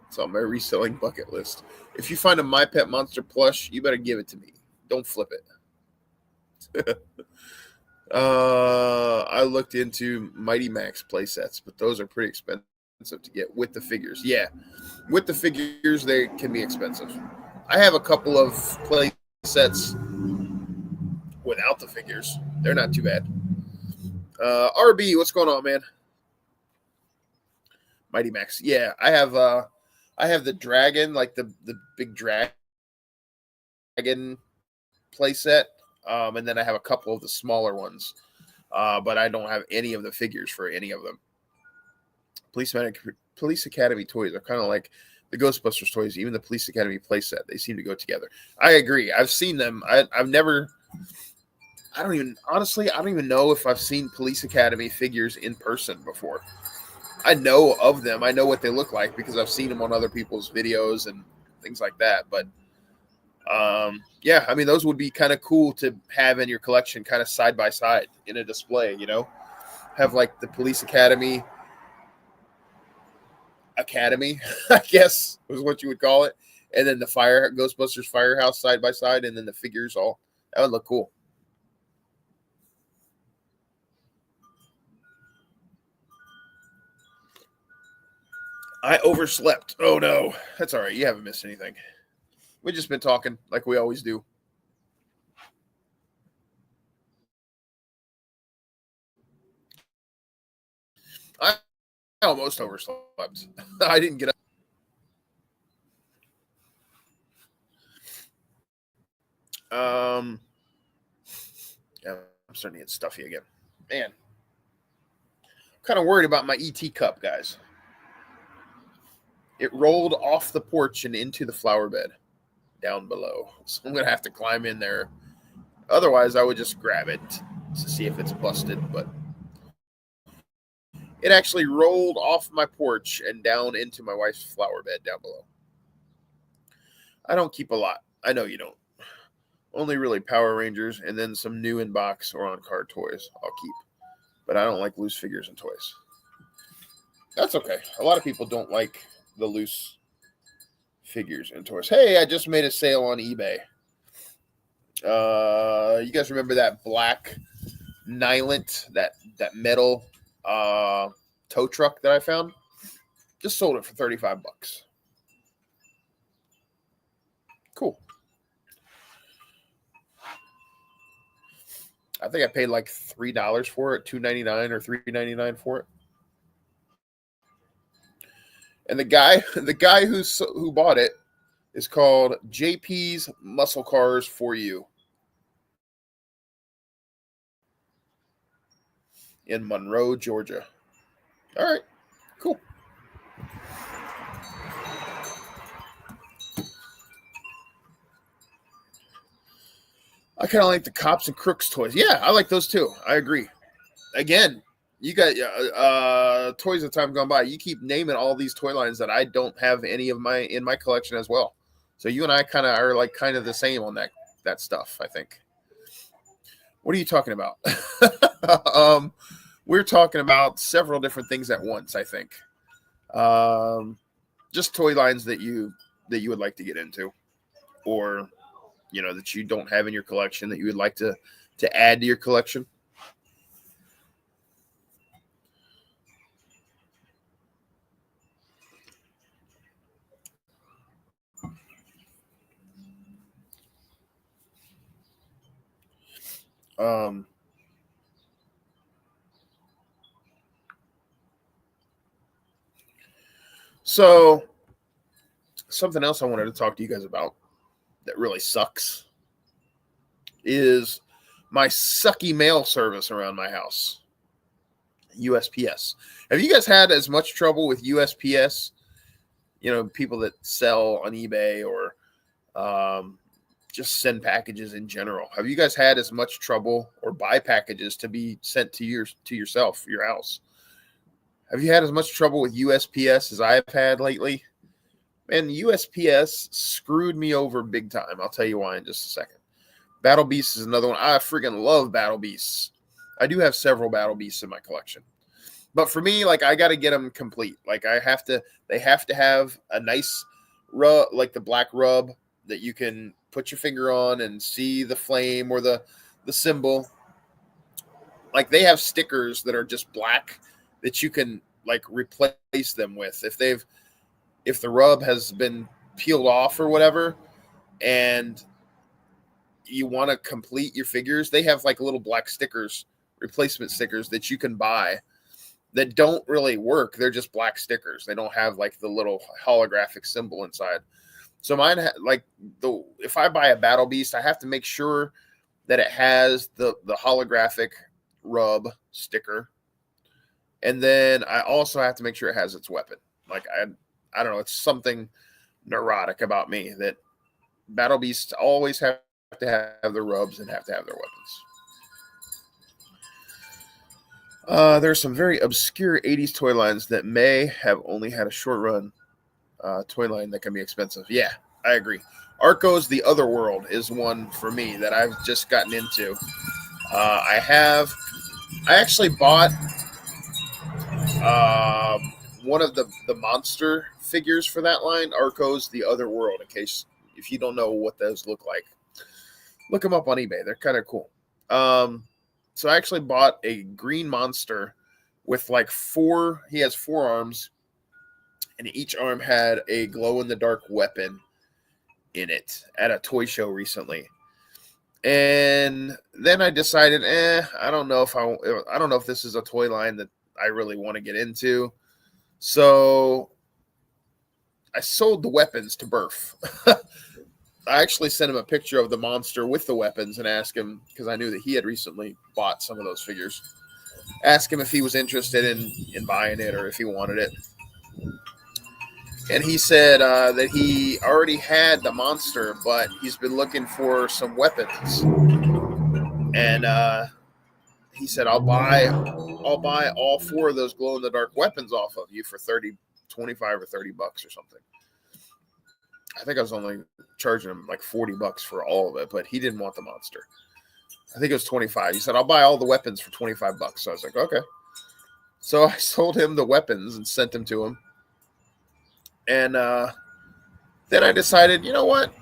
It's on my reselling bucket list. If you find a My Pet Monster plush, you better give it to me. Don't flip it. I looked into Mighty Max playsets, but those are pretty expensive to get with the figures. Yeah, with the figures, they can be expensive. I have a couple of play sets without the figures. They're not too bad. RB, what's going on, man? Mighty Max. Yeah, I have the dragon, like the big dragon play set. And then I have a couple of the smaller ones. But I don't have any of the figures for any of them. Police Academy toys are kind of like the Ghostbusters toys, even the Police Academy playset. They seem to go together. I agree. I've seen them. I don't even know if I've seen Police Academy figures in person before. I know of them. I know what they look like because I've seen them on other people's videos and things like that. But yeah, I mean, those would be kind of cool to have in your collection, kind of side by side in a display, you know, have like the Police Academy, I guess was what you would call it. And then the Ghostbusters Firehouse side by side. And then the figures that would look cool. I overslept. Oh no, that's all right. You haven't missed anything. We've just been talking like we always do. I almost overslept. I didn't get up. Yeah, I'm starting to get stuffy again. Man, I'm kind of worried about my ET cup, guys. It rolled off the porch and into the flower bed down below. So I'm going to have to climb in there. Otherwise, I would just grab it to see if it's busted. But It actually rolled off my porch and down into my wife's flower bed down below. I don't keep a lot. I know you don't. Only really Power Rangers and then some new in box or on card toys I'll keep. But I don't like loose figures and toys. That's okay. A lot of people don't like the loose figures and toys. Hey, I just made a sale on eBay. You guys remember that black Nylent, that metal tow truck that I found? Just sold it for $35. Cool. I think I paid like $3 for it, $2.99 or $3.99 for it. And the guy who bought it is called JP's Muscle Cars for You in Monroe, Georgia. All right, cool. I kind of like the Cops and Crooks toys. Yeah, I like those too. I agree. Again, you got toys of time gone by. You keep naming all these toy lines that I don't have any of in my collection as well. So you and I kind of are like kind of the same on that stuff, I think. What are you talking about? We're talking about several different things at once, I think. Just toy lines that you would like to get into, or that you don't have in your collection that you would like to add to your collection. So something else I wanted to talk to you guys about that really sucks is my sucky mail service around my house. USPS. Have you guys had as much trouble with USPS? People that sell on eBay or just send packages in general. Have you guys had as much trouble or buy packages to be sent to yourself, your house? Have you had as much trouble with USPS as I've had lately? Man, USPS screwed me over big time. I'll tell you why in just a second. Battle Beasts is another one. I freaking love Battle Beasts. I do have several Battle Beasts in my collection. But for me, like, I got to get them complete. Like, they have to have a nice rub, like the black rub that you can put your finger on and see the flame or the symbol. Like, they have stickers that are just black that you can like replace them with. If the rub has been peeled off or whatever, and you want to complete your figures, they have like little black stickers, replacement stickers that you can buy that don't really work. They're just black stickers. They don't have like the little holographic symbol inside. So mine, if I buy a Battle Beast, I have to make sure that it has the holographic rub sticker. And then I also have to make sure it has its weapon. Like, I don't know, it's something neurotic about me that Battle Beasts always have to have their rubs and have to have their weapons. There's some very obscure 80s toy lines that may have only had a short run. Toy line that can be expensive. Yeah, I agree. Arco's The Other World is one for me that I've just gotten into. I actually bought one of the monster figures for that line, Arco's The Other World, in case if you don't know what those look like. Look them up on eBay. They're kind of cool. So I actually bought a green monster with like he has 4 arms, and each arm had a glow-in-the-dark weapon in it at a toy show recently. And then I decided, I don't know if this is a toy line that I really want to get into. So I sold the weapons to Burf. I actually sent him a picture of the monster with the weapons and asked him, because I knew that he had recently bought some of those figures, ask him if he was interested in buying it or if he wanted it. And he said that he already had the monster, but he's been looking for some weapons. And he said, I'll buy all 4 of those glow in the dark weapons off of you for 25 or $30 or something. I think I was only charging him like $40 for all of it, but he didn't want the monster. I think it was 25. He said, I'll buy all the weapons for $25. So I was like, okay. So I sold him the weapons and sent them to him. And then I decided, you know what?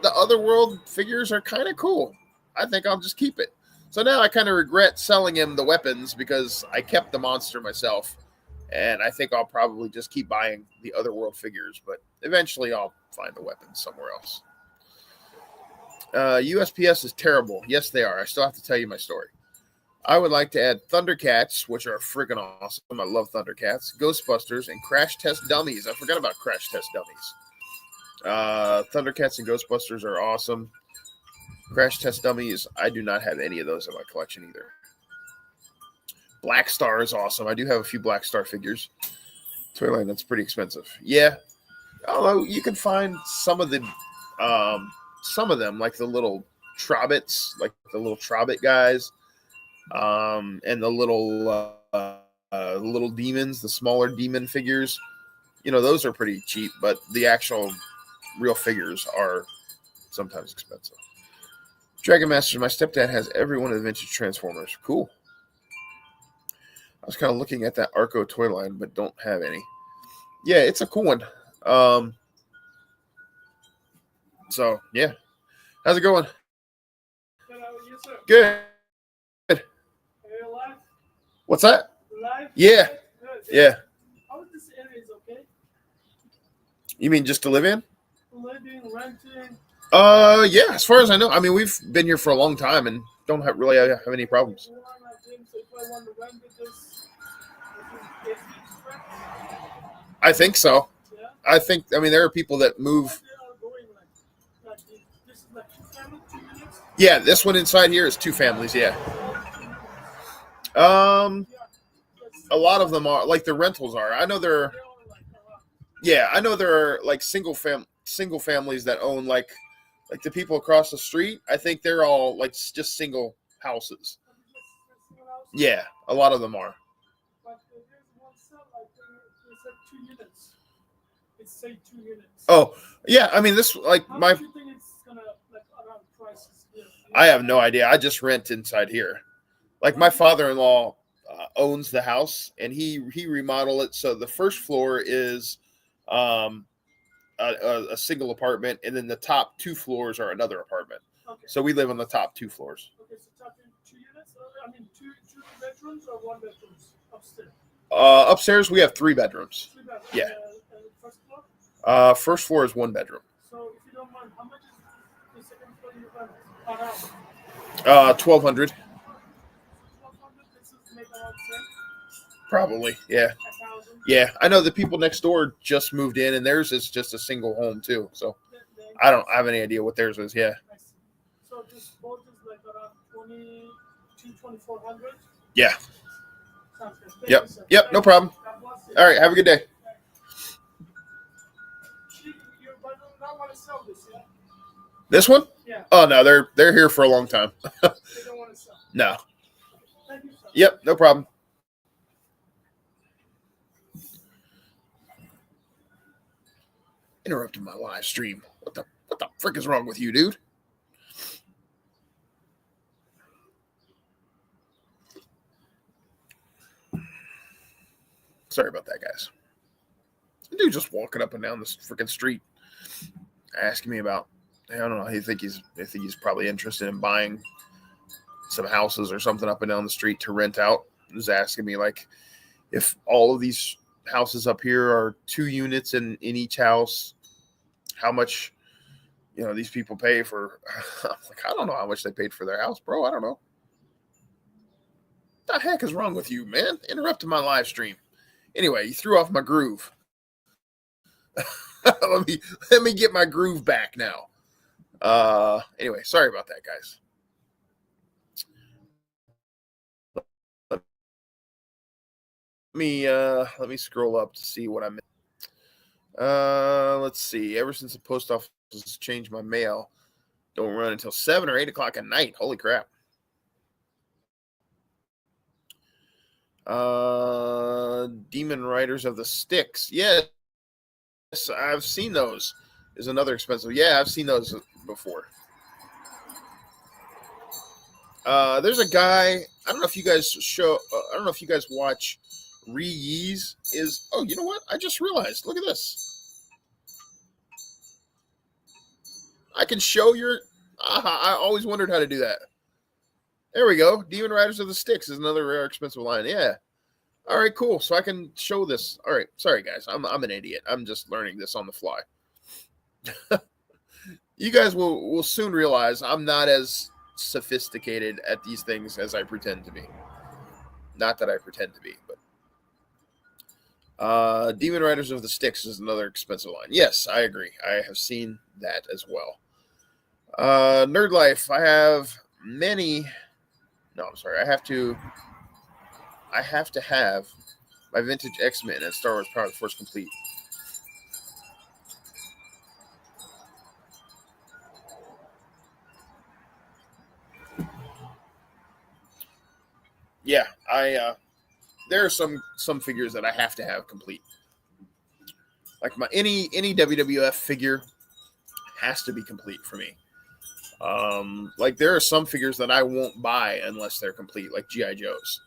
The Otherworld figures are kind of cool. I think I'll just keep it. So now I kind of regret selling him the weapons because I kept the monster myself. And I think I'll probably just keep buying the Otherworld figures. But eventually I'll find the weapons somewhere else. USPS is terrible. Yes, they are. I still have to tell you my story. I would like to add Thundercats, which are freaking awesome. I love Thundercats, Ghostbusters, and Crash Test Dummies. I forgot about Crash Test Dummies. Thundercats and Ghostbusters are awesome. Crash Test Dummies, I do not have any of those in my collection either. Black Star is awesome. I do have a few Black Star figures. Toyland, that's pretty expensive. Yeah. Although you can find some of them, like the little Trobbits, like the little Trobbit guys, and the little demons, the smaller demon figures. You know, those are pretty cheap, but the actual real figures are sometimes expensive. Dragon Masters, my stepdad has every one of the vintage Transformers. Cool. I was kind of looking at that Arco toy line, but don't have any. Yeah, it's a cool one. So, yeah. How's it going? Good. Are you alive? What's that? Live? Yeah. Good. Yeah. How is this area? Is okay? You mean just to live in? Living, renting? Yeah, as far as I know. I mean, we've been here for a long time and don't really have any problems. So if I want to rent this, is it I think so. yeah? I mean, there are people that move. They are going like this is like 2 families, 2 units? Yeah, this one inside here is 2 families, yeah. A lot of them are, like the rentals are. I know there are, yeah, I know there are like single families that own like the people across the street. I think they're all like just single houses. Yeah, a lot of them are. But there's one cell, like it's like 2 units. It's say 2 units. Oh, yeah. I mean, this like How my. much you think it's gonna like around prices here? I have no idea. I just rent inside here. Like my father-in-law owns the house, and he remodeled it so the first floor is a single apartment, and then the top 2 floors are another apartment. Okay. So we live on the top 2 floors. Okay, so top 2 units. I mean, two bedrooms or 1 bedrooms upstairs. Upstairs we have 3 bedrooms. 3 bedrooms. Yeah. First floor. First floor is 1 bedroom. So if you don't mind, how much is the second floor you rent? 1,200. 1,200. This is make around same. Probably. Yeah. 1,000. Yeah. I know the people next door just moved in, and theirs is just a single home too. So I don't have any idea what theirs is. Yeah. I see. So this boat is like around 2,400. Yeah. Sounds good. Thank Yep. you, sir. Yep. No problem. God bless you. All right. Have a good day. You not want to sell this, yeah? This one? Yeah. Oh no, they're here for a long time. They don't want to sell. No. Thank you, sir. Yep. No problem. Interrupted my live stream. What the frick is wrong with you, dude? Sorry about that, guys. The dude just walking up and down this freaking street, asking me about. I don't know. I think he's probably interested in buying some houses or something up and down the street to rent out. He was asking me like if all of these houses up here are 2 units in each house, how much these people pay for. I'm like, I don't know how much they paid for their house, bro. I don't know. What the heck is wrong with you, man? Interrupted my live stream. Anyway, you threw off my groove. let me get my groove back now. Anyway, sorry about that, guys. Let me scroll up to see what I'm. Let's see. Ever since the post office has changed my mail, don't run until 7 or 8 o'clock at night. Holy crap! Demon Riders of the Sticks. Yes, I've seen those. Is another expensive. Yeah, I've seen those before. There's a guy. I don't know if you guys I don't know if you guys watch Re-Yeez. Oh, you know what? I just realized. Look at this. I can show your. I always wondered how to do that. There we go. Demon Riders of the Sticks is another rare expensive line. Yeah. All right, cool. So I can show this. All right. Sorry, guys. I'm an idiot. I'm just learning this on the fly. You guys will soon realize I'm not as sophisticated at these things as I pretend to be. Not that I pretend to be, but Demon Riders of the Sticks is another expensive line. Yes, I agree. I have seen that as well. Nerd Life. I have many. No, I'm sorry. I have to have my vintage X-Men and Star Wars Power of the Force complete. Yeah, there are some figures that I have to have complete. Like my any WWF figure has to be complete for me. Like there are some figures that I won't buy unless they're complete, like GI Joes.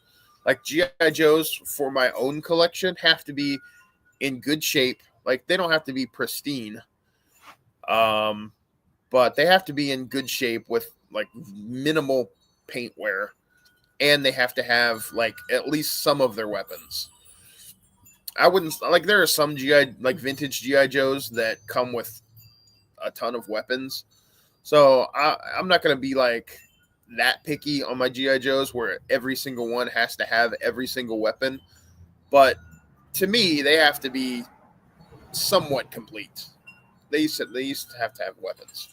Like GI Joes for my own collection have to be in good shape. Like they don't have to be pristine, but they have to be in good shape with like minimal paint wear, and they have to have like at least some of their weapons. I wouldn't like there are some vintage GI Joes that come with a ton of weapons. So I'm not going to be like that picky on my GI Joes where every single one has to have every single weapon. But to me, they have to be somewhat complete. They used to have weapons.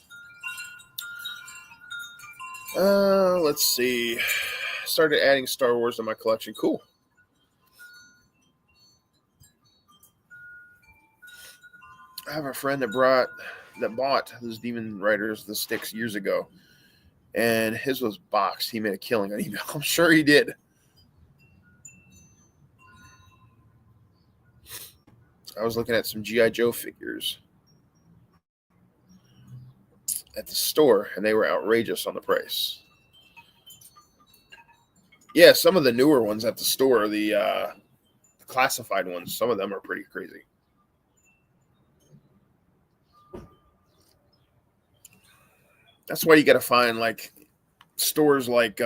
Let's see. Started adding Star Wars to my collection. Cool. I have a friend that bought those Demon Riders the Sticks years ago, and his was boxed. He made a killing on eBay. I'm sure he did. I was looking at some GI Joe figures at the store, and they were outrageous on the price. Yeah, some of the newer ones at the store, the classified ones, some of them are pretty crazy. That's why you got to find like stores like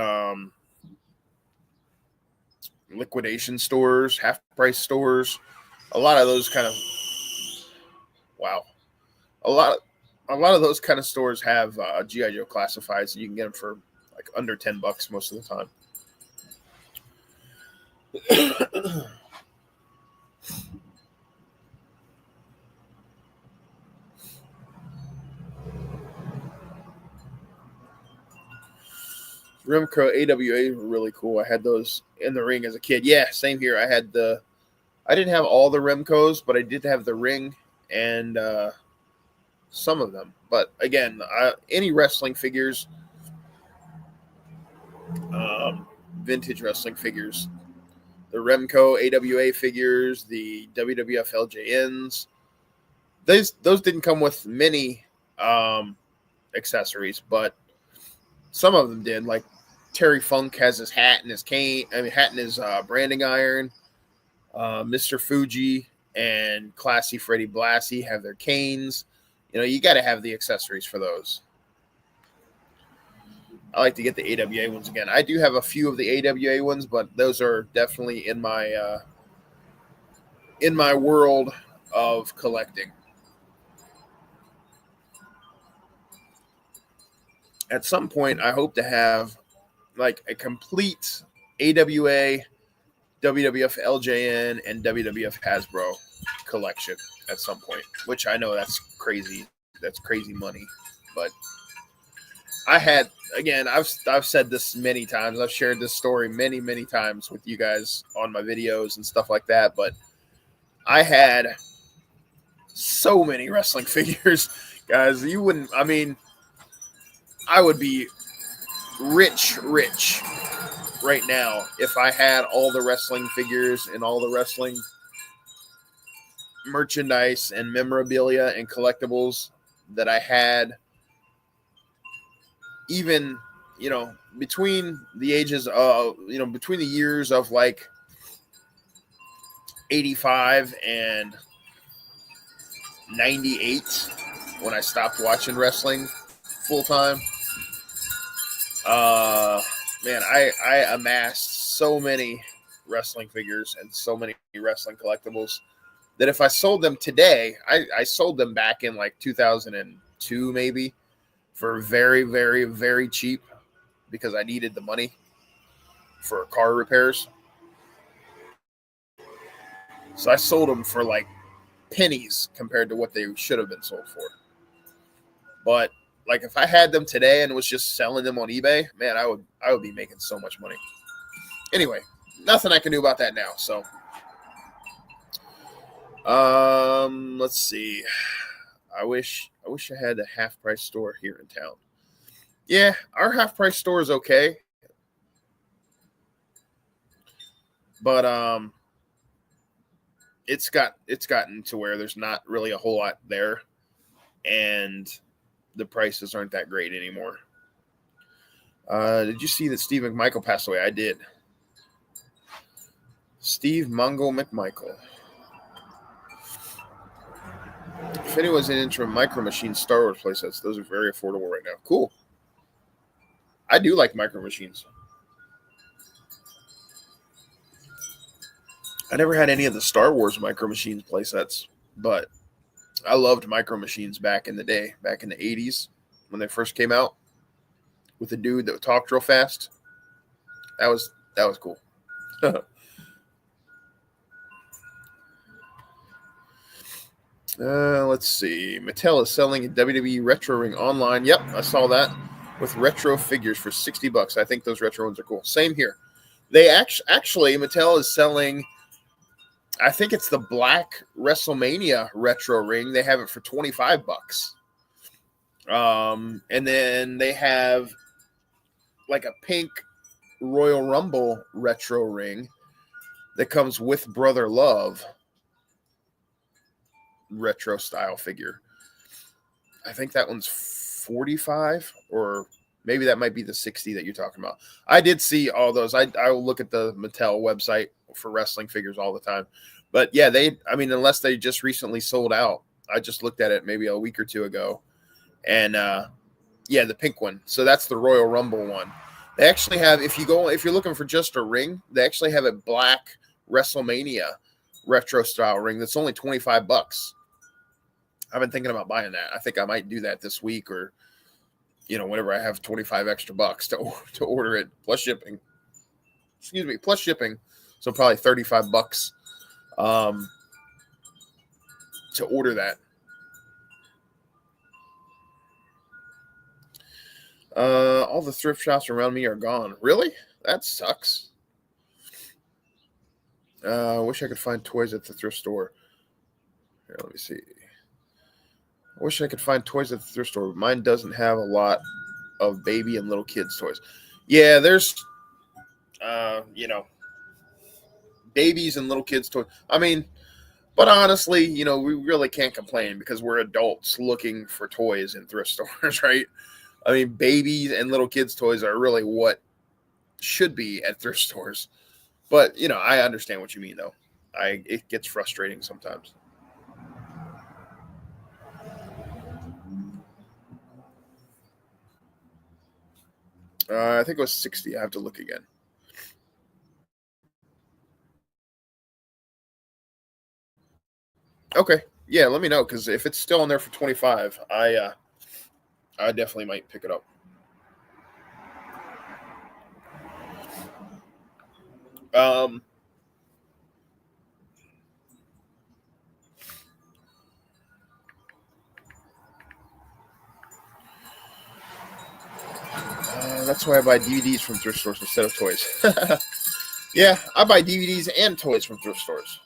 liquidation stores, half price stores. A lot of those kind of a lot of those kind of stores have GI Joe classifieds, and you can get them for like under $10 most of the time. Remco AWA were really cool. I had those in the ring as a kid. Yeah, same here. I didn't have all the Remcos, but I did have the ring and some of them. But again, any wrestling figures, vintage wrestling figures, the Remco AWA figures, the WWF LJNs, those didn't come with many accessories, but some of them did. Like Terry Funk has his hat and his cane. Hat and his branding iron. Mr. Fuji and Classy Freddie Blassie have their canes. You know, you got to have the accessories for those. I like to get the AWA ones again. I do have a few of the AWA ones, but those are definitely in my world of collecting. At some point, I hope to have like a complete AWA, WWF LJN, and WWF Hasbro collection at some point, which I know that's crazy. That's crazy money. But I've said this many times. I've shared this story many, many times with you guys on my videos and stuff like that. But I had so many wrestling figures, guys. I would be rich right now, if I had all the wrestling figures and all the wrestling merchandise and memorabilia and collectibles that I had, even, between the ages of, between the years of like 85 and 98, when I stopped watching wrestling full time, man, I amassed so many wrestling figures and so many wrestling collectibles that if I sold them today, I sold them back in like 2002 maybe for very, very, very cheap because I needed the money for car repairs. So I sold them for like pennies compared to what they should have been sold for. But like if I had them today and was just selling them on eBay, man, I would be making so much money. Anyway, nothing I can do about that now. So, let's see. I wish I had a half price store here in town. Yeah, our half price store is okay, but it's gotten to where there's not really a whole lot there, and the prices aren't that great anymore. Did you see that Steve McMichael passed away? I did. Steve Mungo McMichael. If anyone's in interim Micro Machines Star Wars playsets, those are very affordable right now. Cool. I do like Micro Machines. I never had any of the Star Wars Micro Machines playsets, but I loved Micro Machines back in the day, back in the 80s when they first came out with the dude that talked real fast. That was cool. Let's see. Mattel is selling a WWE retro ring online. Yep, I saw that with retro figures for $60. I think those retro ones are cool. Same here. They actually Mattel is selling, I think it's the black WrestleMania retro ring. They have it for $25. And then they have like a pink Royal Rumble retro ring that comes with Brother Love retro style figure. I think that one's 45, or maybe that might be the 60 that you're talking about. I did see all those. I will look at the Mattel website for wrestling figures all the time. But yeah, unless they just recently sold out. I just looked at it maybe a week or two ago. And yeah, the pink one. So that's the Royal Rumble one. They actually have, if you're looking for just a ring, they actually have a black WrestleMania retro style ring that's only $25. I've been thinking about buying that. I think I might do that this week, or whenever I have 25 extra bucks to order it plus shipping. Excuse me, plus shipping. So probably $35 to order that. All the thrift shops around me are gone. Really? That sucks. I wish I could find toys at the thrift store. Here, let me see. I wish I could find toys at the thrift store, but mine doesn't have a lot of baby and little kids toys. Yeah, there's, babies and little kids toys. I mean, but honestly, we really can't complain because we're adults looking for toys in thrift stores, right? I mean, babies and little kids toys are really what should be at thrift stores. But, I understand what you mean, though. It gets frustrating sometimes. I think it was 60. I have to look again. Okay. Yeah, let me know, because if it's still in there for 25, I definitely might pick it up. That's why I buy DVDs from thrift stores instead of toys. Yeah, I buy DVDs and toys from thrift stores.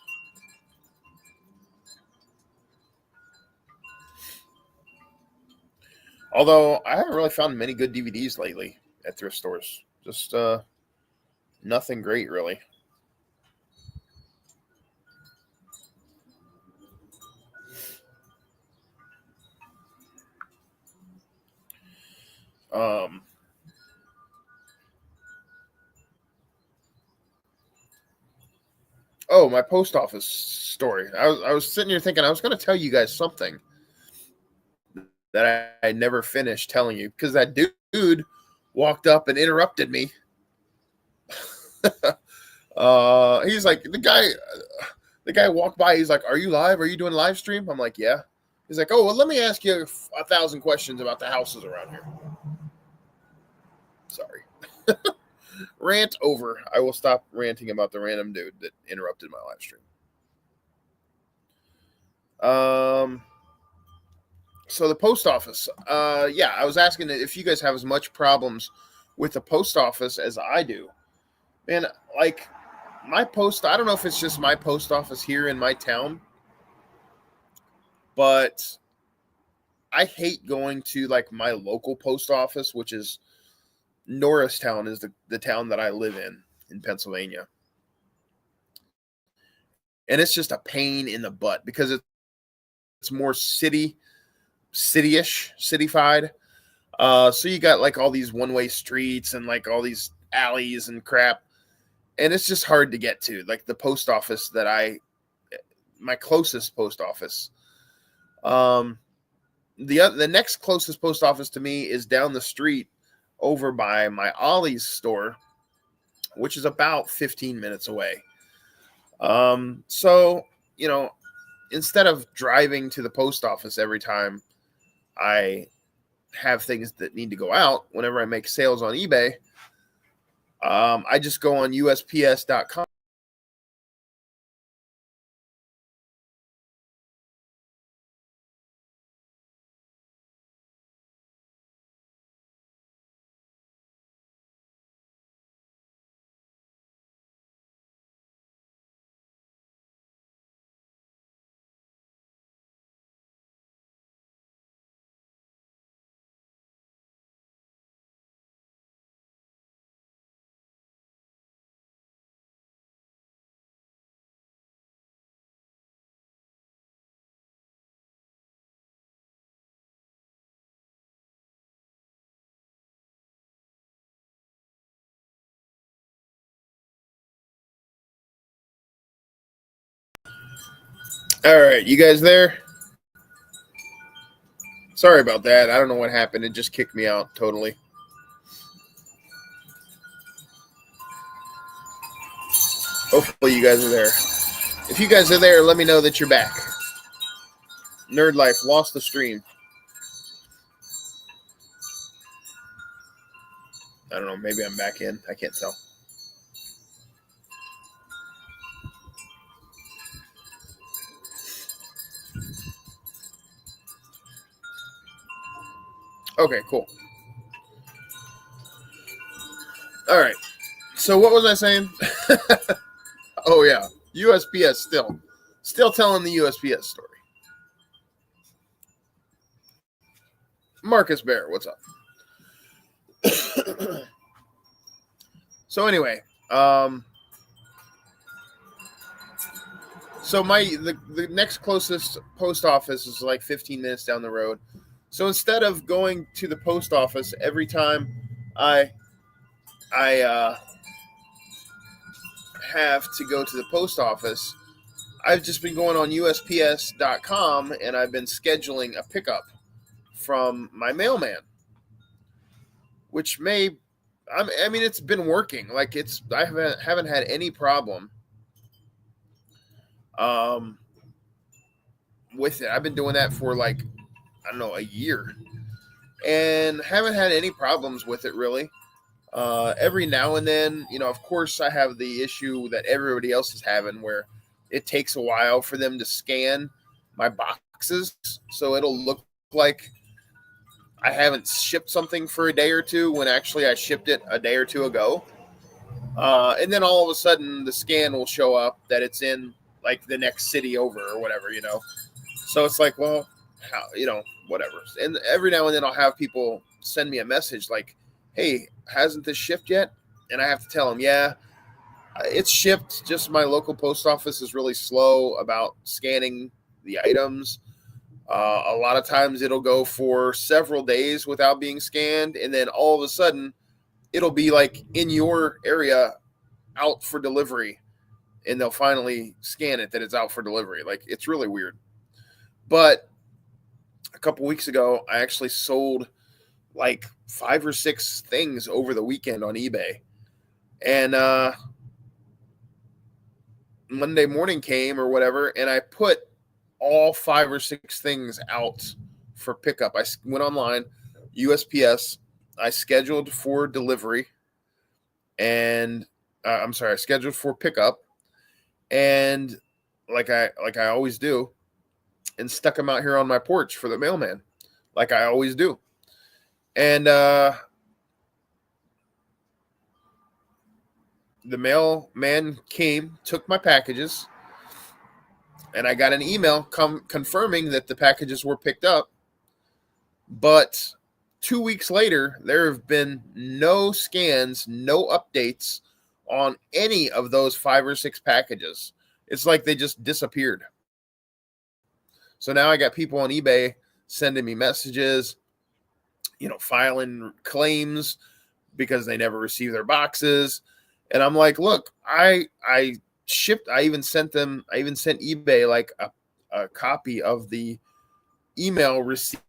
Although I haven't really found many good DVDs lately at thrift stores. Just Nothing great, really. Oh, my post office story. I was sitting here thinking I was going to tell you guys something that I never finished telling you because that dude walked up and interrupted me. He's like, the guy walked by. He's like, "Are you live? Are you doing live stream?" I'm like, "Yeah." He's like, "Oh, well, let me ask you 1,000 questions about the houses around here." Sorry. Rant over. I will stop ranting about the random dude that interrupted my live stream. So the post office. Yeah, I was asking if you guys have as much problems with the post office as I do. Man, like my post, I don't know if it's just my post office here in my town, but I hate going to like my local post office, which is Norristown is the town that I live in Pennsylvania. And it's just a pain in the butt because it's more cityish, cityfied. So you got like all these one-way streets and like all these alleys and crap. And it's just hard to get to. Like the post office my closest post office. The next closest post office to me is down the street over by my Ollie's store, which is about 15 minutes away. So, instead of driving to the post office every time I have things that need to go out, whenever I make sales on eBay, I just go on USPS.com. All right, you guys there? Sorry about that. I don't know what happened. It just kicked me out totally. Hopefully you guys are there. If you guys are there, let me know that you're back. Nerd Life lost the stream. I don't know. Maybe I'm back in. I can't tell. Okay, cool. All right. So what was I saying? Oh, yeah. USPS still telling the USPS story. Marcus Bear, what's up? So anyway, so the next closest post office is like 15 minutes down the road. So instead of going to the post office every time I have to go to the post office, I've just been going on USPS.com and I've been scheduling a pickup from my mailman, which it's been working. Like I haven't had any problem with it. I've been doing that for like, I don't know, a year and haven't had any problems with it really. Every now and then, of course I have the issue that everybody else is having where it takes a while for them to scan my boxes. So it'll look like I haven't shipped something for a day or two when actually I shipped it a day or two ago. And then all of a sudden the scan will show up that it's in like the next city over or whatever, So it's like, well, how, whatever. And every now and then I'll have people send me a message like, "Hey, hasn't this shipped yet?" And I have to tell them, yeah, It's shipped. Just my local post office is really slow about scanning the items. A lot of times it'll go for several days without being scanned, and then all of a sudden it'll be like in your area out for delivery, and they'll finally scan it that it's out for delivery. Like, it's really weird. But a couple weeks ago, I actually sold like 5 or 6 things over the weekend on eBay. And Monday morning came or whatever, and I put all 5 or 6 things out for pickup. I went online, USPS. I scheduled for delivery, and I scheduled for pickup, and like I always do, and stuck them out here on my porch for the mailman, like I always do. And the mailman came, took my packages, and I got an email confirming that the packages were picked up. But 2 weeks later, there have been no scans, no updates on any of those 5 or 6 packages. It's like they just disappeared. So now I got people on eBay sending me messages, filing claims because they never received their boxes. And I'm like, look, I even sent eBay like a copy of the email receipt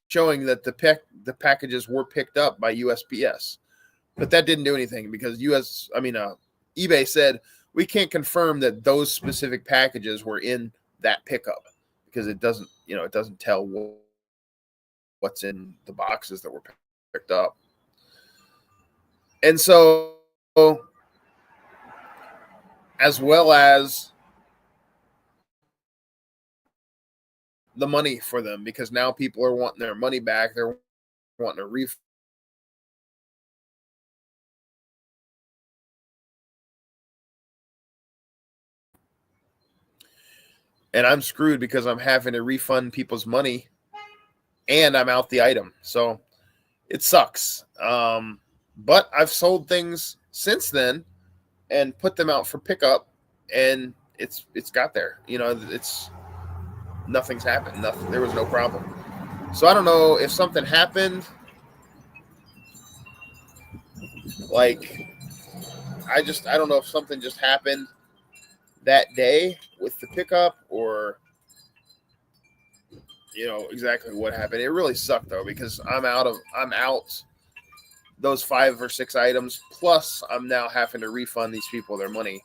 showing that the packages were picked up by USPS. But that didn't do anything because eBay said we can't confirm that those specific packages were in that pickup because it doesn't tell what's in the boxes that were picked up. And so, as well as the money for them, because now people are wanting their money back. They're wanting a refund. And I'm screwed because I'm having to refund people's money and I'm out the item. So it sucks. But I've sold things since then and put them out for pickup, and it's got there. Nothing's happened. Nothing. There was no problem. So I don't know if something happened. Like, I don't know if something just happened that day with the pickup, or exactly what happened. It really sucked though, because I'm out those 5 or 6 items, plus I'm now having to refund these people their money,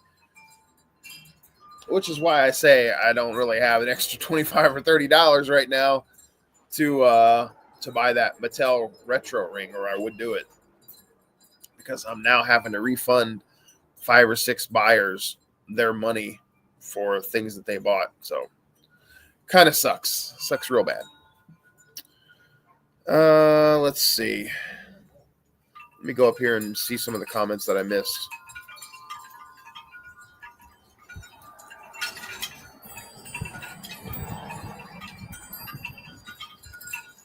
which is why I say I don't really have an extra $25 or $30 right now to buy that Mattel retro ring, or I would do it, because I'm now having to refund 5 or 6 buyers their money for things that they bought. So kind of sucks real bad. Let's see. Let me go up here and see some of the comments that I missed.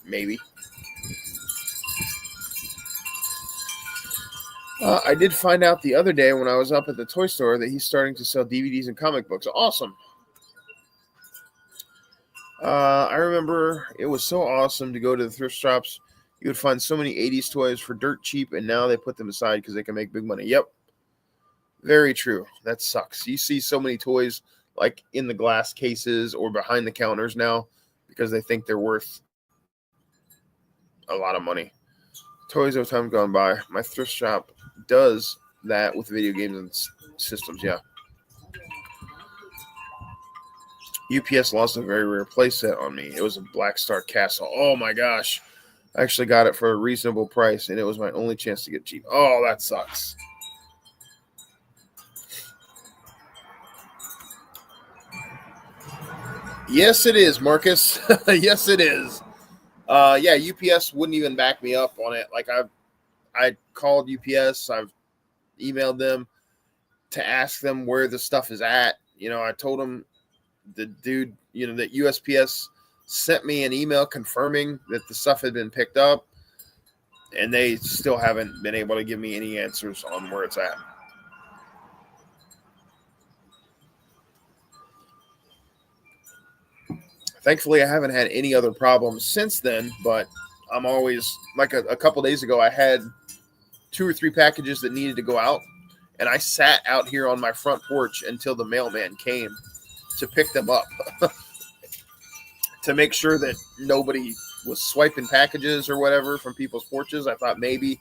Maybe. I did find out the other day when I was up at the toy store that he's starting to sell DVDs and comic books. Awesome. I remember it was so awesome to go to the thrift shops. You would find so many 80s toys for dirt cheap, and now they put them aside because they can make big money. Yep. Very true. That sucks. You see so many toys like in the glass cases or behind the counters now because they think they're worth a lot of money. Toys of time gone by. My thrift shop does that with video games and systems. Yeah. UPS lost a very rare playset on me. It was a Black Star Castle. Oh my gosh. I actually got it for a reasonable price, and it was my only chance to get cheap. Oh, that sucks. Yes, it is, Marcus. Yes, it is. Yeah, UPS wouldn't even back me up on it. Like, I called UPS. I've emailed them to ask them where the stuff is at. I told them the dude, that USPS sent me an email confirming that the stuff had been picked up, and they still haven't been able to give me any answers on where it's at. Thankfully, I haven't had any other problems since then, but I'm always, like a couple days ago, I had 2 or 3 packages that needed to go out, and I sat out here on my front porch until the mailman came to pick them up to make sure that nobody was swiping packages or whatever from people's porches. I thought maybe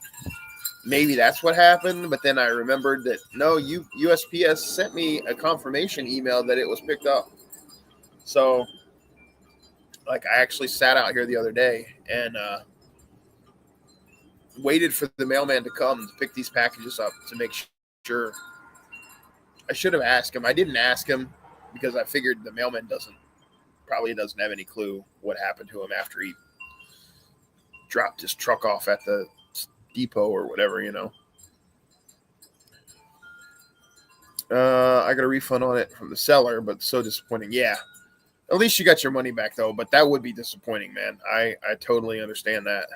that's what happened, but then I remembered that no, USPS sent me a confirmation email that it was picked up. So, like, I actually sat out here the other day and waited for the mailman to come to pick these packages up to make sure. I should have asked him. I didn't ask him because I figured the mailman probably doesn't have any clue what happened to him after he dropped his truck off at the depot or whatever, you know. I got a refund on it from the seller, but so disappointing. Yeah. At least you got your money back, though, but that would be disappointing, man. I totally understand that.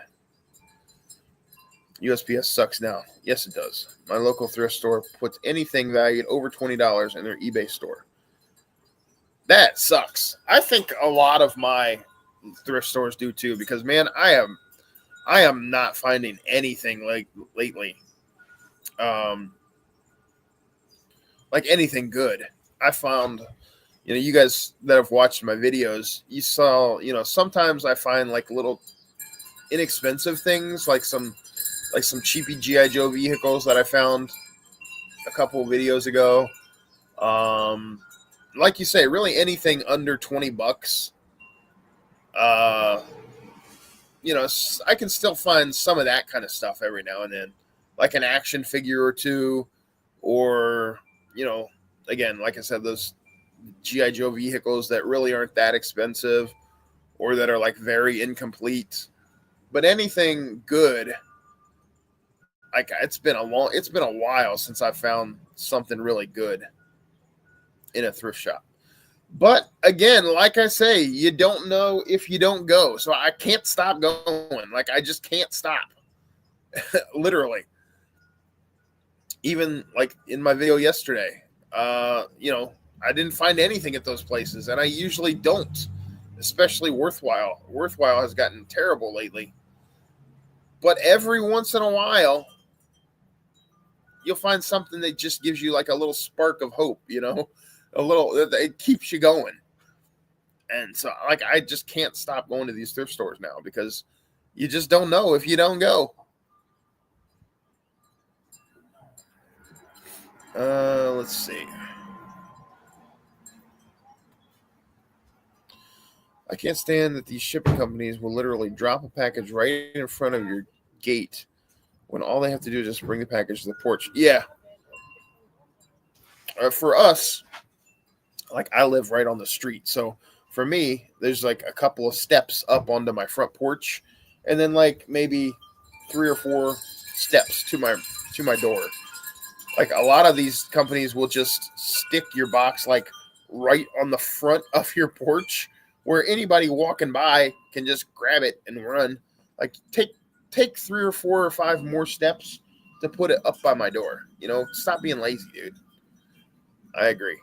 USPS sucks now. Yes, it does. My local thrift store puts anything valued over $20 in their eBay store. That sucks. I think a lot of my thrift stores do too, because man, I am not finding anything like lately. Like anything good. I found, you guys that have watched my videos, you saw, sometimes I find like little inexpensive things, like some cheapy G.I. Joe vehicles that I found a couple of videos ago. Like you say, really anything under $20. I can still find some of that kind of stuff every now and then, like an action figure or two, or, again, like I said, those G.I. Joe vehicles that really aren't that expensive or that are like very incomplete. But anything good, like it's been a while since I found something really good in a thrift shop. But again, like I say, you don't know if you don't go. So I can't stop going. Like I just can't stop. Literally. Even like in my video yesterday, I didn't find anything at those places, and I usually don't, especially Worthwhile. Worthwhile has gotten terrible lately. But every once in a while, you'll find something that just gives you like a little spark of hope, it keeps you going. And so, like, I just can't stop going to these thrift stores now because you just don't know if you don't go. Let's see. I can't stand that these shipping companies will literally drop a package right in front of your gate when all they have to do is just bring the package to the porch. Yeah. For us, like, I live right on the street. So for me, there's like a couple of steps up onto my front porch and then like maybe 3 or 4 steps to my door. Like a lot of these companies will just stick your box like right on the front of your porch where anybody walking by can just grab it and run. Like take 3 or 4 or 5 more steps to put it up by my door. Stop being lazy, dude. I agree.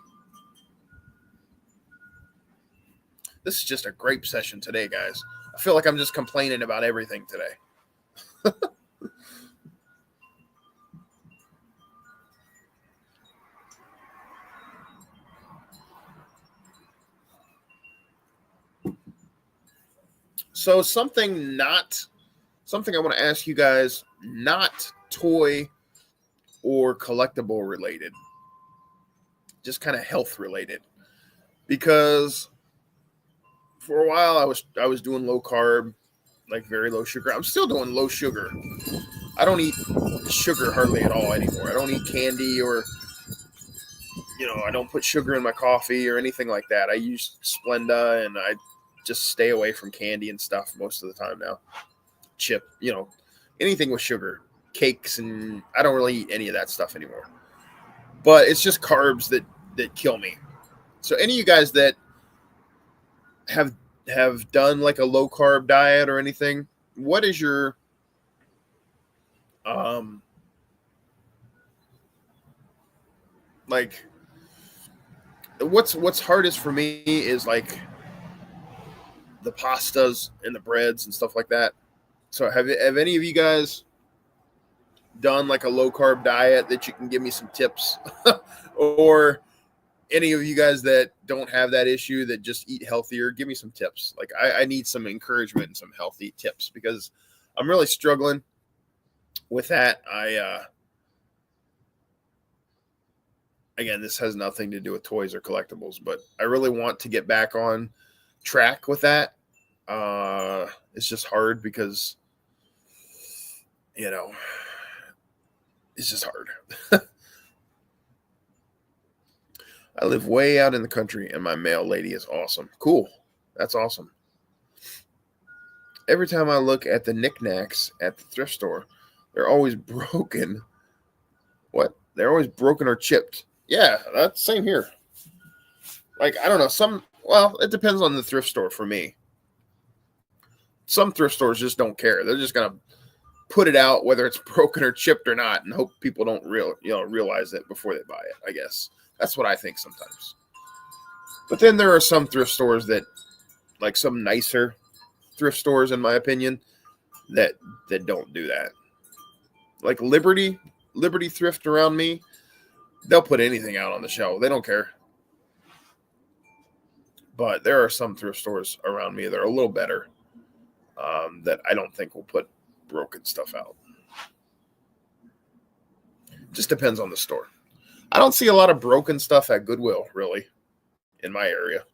This is just a grape session today, guys. I feel like I'm just complaining about everything today. So something I want to ask you guys, not toy or collectible related, just kind of health related, because for a while I was doing low carb, like very low sugar. I'm still doing low sugar. I don't eat sugar hardly at all anymore. I don't eat candy or, I don't put sugar in my coffee or anything like that. I use Splenda and I just stay away from candy and stuff most of the time now. Chip, anything with sugar, cakes, and I don't really eat any of that stuff anymore. But it's just carbs that kill me. So any of you guys that have done like a low carb diet or anything, what is your like what's hardest for me is like the pastas and the breads and stuff like that. So have any of you guys done like a low carb diet that you can give me some tips? Or any of you guys that don't have that issue that just eat healthier, give me some tips. Like I need some encouragement and some healthy tips because I'm really struggling with that. Again, this has nothing to do with toys or collectibles, but I really want to get back on track with that. It's just hard because, it's just hard. I live way out in the country and my mail lady is awesome. Cool. That's awesome. Every time I look at the knickknacks at the thrift store, they're always broken. What? They're always broken or chipped. Yeah, that's same here. Like, I don't know. It depends on the thrift store for me. Some thrift stores just don't care. They're just going to put it out whether it's broken or chipped or not and hope people don't realize it before they buy it, I guess. That's what I think sometimes. But then there are some thrift stores that, like some nicer thrift stores, in my opinion, that don't do that. Like Liberty Thrift around me, they'll put anything out on the shelf. They don't care. But there are some thrift stores around me that are a little better that I don't think will put broken stuff out. Just depends on the store. I don't see a lot of broken stuff at Goodwill, really, in my area.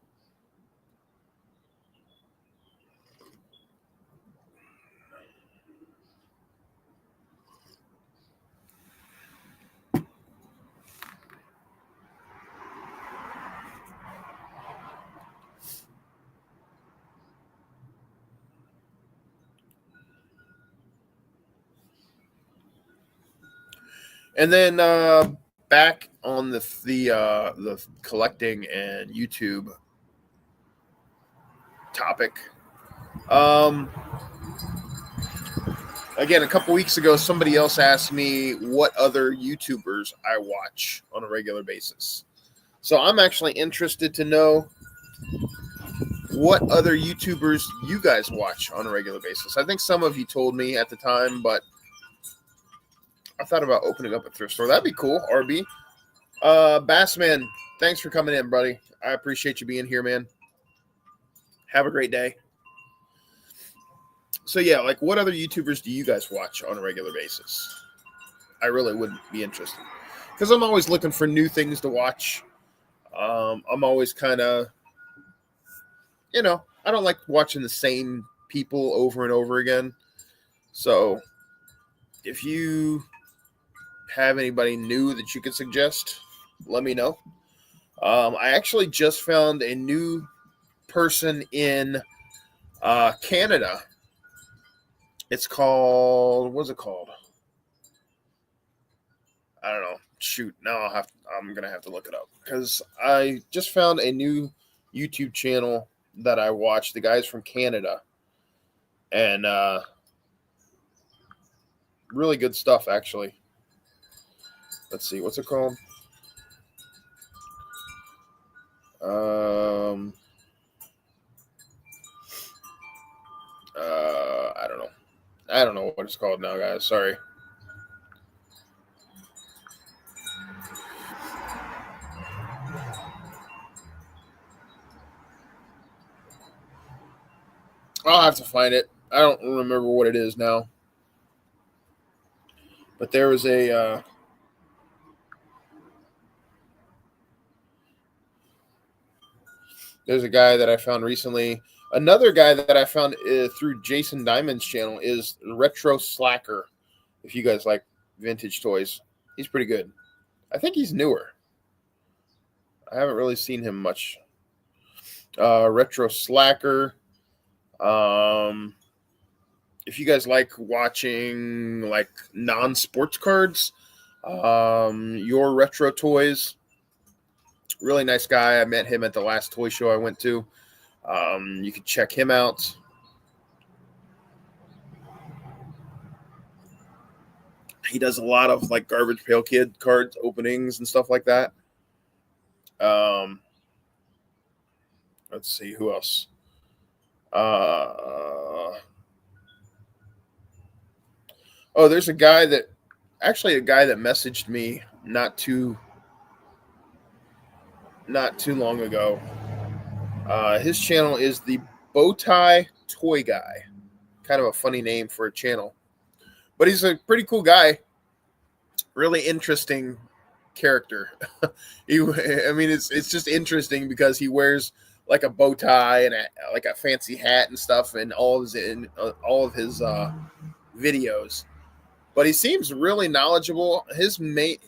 And then back on the collecting and YouTube topic. Again, a couple weeks ago, somebody else asked me what other YouTubers I watch on a regular basis. So I'm actually interested to know what other YouTubers you guys watch on a regular basis. I think some of you told me at the time, but I thought about opening up a thrift store. That'd be cool, RB. Bassman, thanks for coming in, buddy. I appreciate you being here, man. Have a great day. So, yeah, like what other YouTubers do you guys watch on a regular basis? I really would be interested. Because I'm always looking for new things to watch. I'm always kind of, I don't like watching the same people over and over again. So, if you have anybody new that you could suggest, let me know. I actually just found a new person in Canada. It's called, what's it called? I don't know. Shoot, now I'm gonna have to look it up because I just found a new YouTube channel that I watch. The guy's from Canada, and really good stuff actually. Let's see, what's it called? I don't know. I don't know what it's called now, guys. Sorry. I'll have to find it. I don't remember what it is now. But there was there's a guy that I found recently. Another guy that I found through Jason Diamond's channel is Retro Slacker. If you guys like vintage toys, he's pretty good. I think he's newer. I haven't really seen him much. Retro Slacker. If you guys like watching like non-sports cards, your retro toys, really nice guy. I met him at the last toy show I went to. You can check him out. He does a lot of like Garbage Pail Kid cards openings and stuff like that. Let's see who else. Oh, there's a guy that messaged me not too long ago. His channel is the Bowtie Toy Guy. Kind of a funny name for a channel, but he's a pretty cool guy. Really interesting character. It's just interesting because he wears like a bow tie and like a fancy hat and stuff, and all of his videos. But he seems really knowledgeable. His main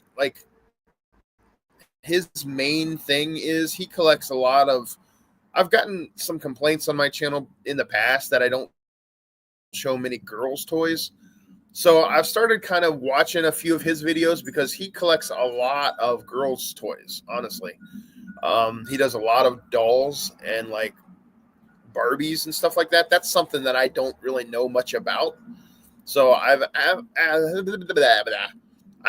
thing is he collects a lot of. I've gotten some complaints on my channel in the past that I don't show many girls' toys. So I've started kind of watching a few of his videos because he collects a lot of girls' toys, honestly. He does a lot of dolls and like Barbies and stuff like that. That's something that I don't really know much about. So I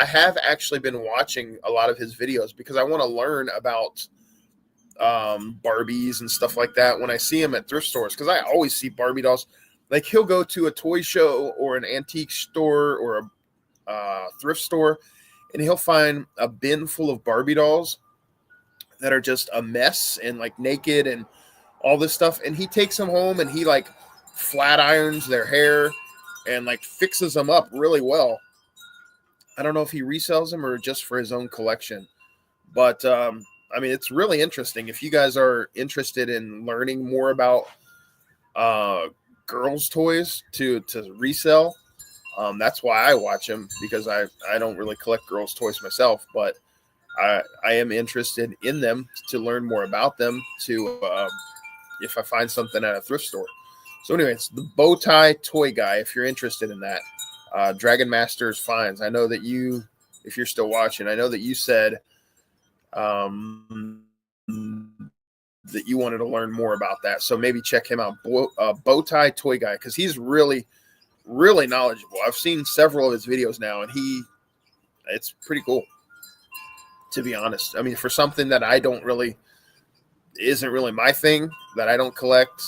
have actually been watching a lot of his videos because I want to learn about Barbies and stuff like that when I see him at thrift stores, because I always see Barbie dolls. Like he'll go to a toy show or an antique store or a thrift store, and he'll find a bin full of Barbie dolls that are just a mess and like naked and all this stuff, and he takes them home and he like flat irons their hair and like fixes them up really well. I don't know if he resells them or just for his own collection, but it's really interesting. If you guys are interested in learning more about girls' toys to resell, that's why I watch them, because I don't really collect girls' toys myself, but I am interested in them to learn more about them if I find something at a thrift store. So anyways, the Bowtie Toy Guy, if you're interested in that. Dragon Masters Finds. I know that if you're still watching, I know that you said that you wanted to learn more about that. So maybe check him out, Bowtie Toy Guy, because he's really, really knowledgeable. I've seen several of his videos now, and it's pretty cool, to be honest. I mean, for something that isn't really my thing, that I don't collect,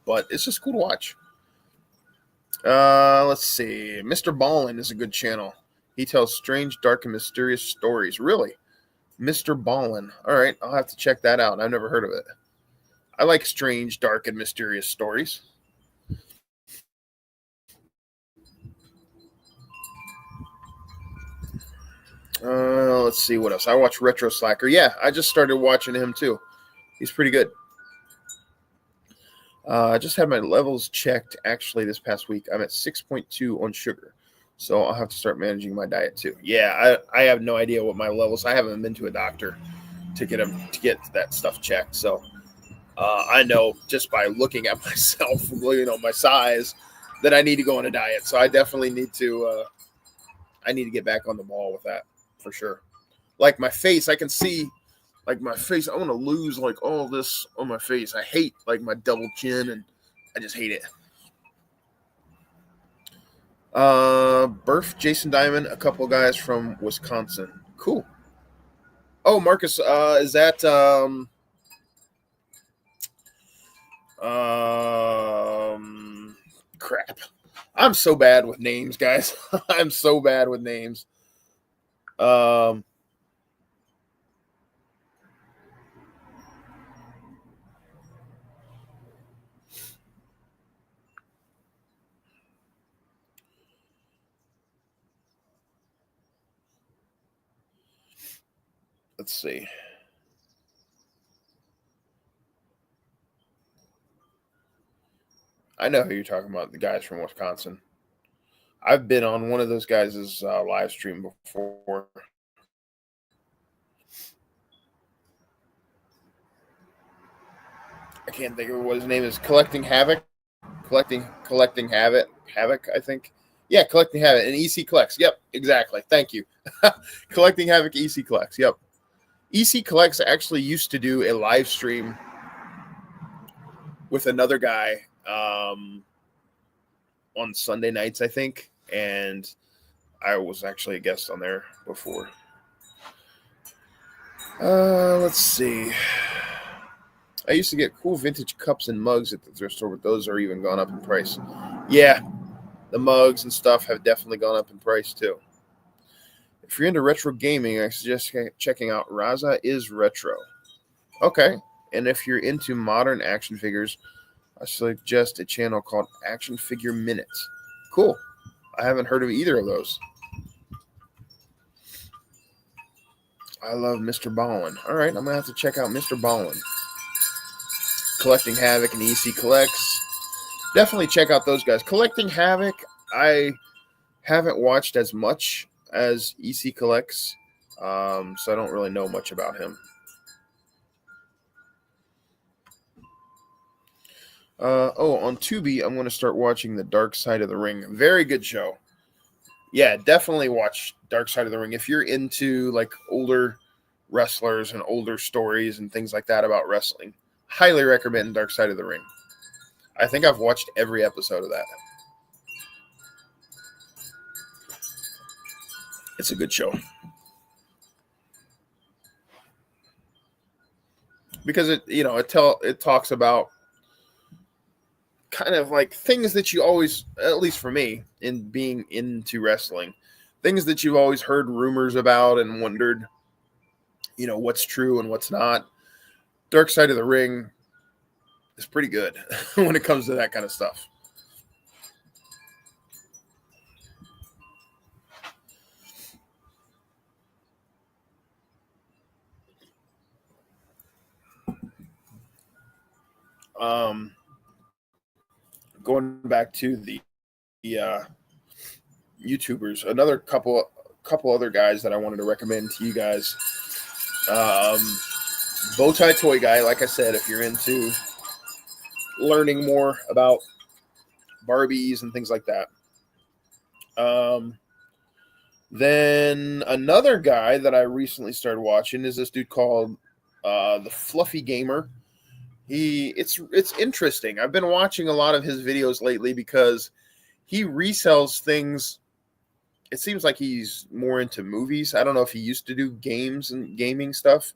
but it's just cool to watch. Let's see. Mr. Ballin is a good channel. He tells strange, dark, and mysterious stories. Really? Mr. Ballin. All right, I'll have to check that out. I've never heard of it. I like strange, dark, and mysterious stories. Let's see what else. I watch Retro Slacker. Yeah, I just started watching him too. He's pretty good. I just had my levels checked actually this past week. I'm at 6.2 on sugar, so I'll have to start managing my diet too. Yeah, I have no idea what my levels. I haven't been to a doctor to get that stuff checked. So I know just by looking at myself, my size, that I need to go on a diet. So I definitely need to. I need to get back on the ball with that for sure. Like my face, I can see. Like my face, I want to lose like all this on my face. I hate like my double chin, and I just hate it. Burf, Jason Diamond, a couple of guys from Wisconsin. Cool. Oh, Marcus, is that crap. I'm so bad with names, guys. I'm so bad with names. Let's see. I know who you're talking about, the guys from Wisconsin. I've been on one of those guys' live stream before. I can't think of what his name is. Collecting Havoc, I think. Yeah, Collecting Havoc and EC Collects. Yep, exactly. Thank you. Collecting Havoc, EC Collects. Yep. EC Collects actually used to do a live stream with another guy on Sunday nights, I think, and I was actually a guest on there before. Let's see. I used to get cool vintage cups and mugs at the thrift store, but those are even gone up in price. Yeah, the mugs and stuff have definitely gone up in price too. If you're into retro gaming, I suggest checking out Raza is Retro. Okay. And if you're into modern action figures, I suggest a channel called Action Figure Minute. Cool. I haven't heard of either of those. I love Mr. Ballin. All right, I'm going to have to check out Mr. Ballin. Collecting Havoc and EC Collects. Definitely check out those guys. Collecting Havoc, I haven't watched as much as EC Collects, so I don't really know much about him. On Tubi, I'm going to start watching The Dark Side of the Ring. Very good show. Yeah, definitely watch Dark Side of the Ring. If you're into like older wrestlers and older stories and things like that about wrestling, highly recommend Dark Side of the Ring. I think I've watched every episode of that. It's a good show. Because it talks about kind of like things that you always, at least for me, in being into wrestling, things that you've always heard rumors about and wondered, what's true and what's not. Dark Side of the Ring is pretty good when it comes to that kind of stuff. Going back to the YouTubers, another couple other guys that I wanted to recommend to you guys. Bowtie Toy Guy, like I said, if you're into learning more about Barbies and things like that. Then another guy that I recently started watching is this dude called the Fluffy Gamer. It's interesting. I've been watching a lot of his videos lately because he resells things. It seems like he's more into movies. I don't know if he used to do games and gaming stuff,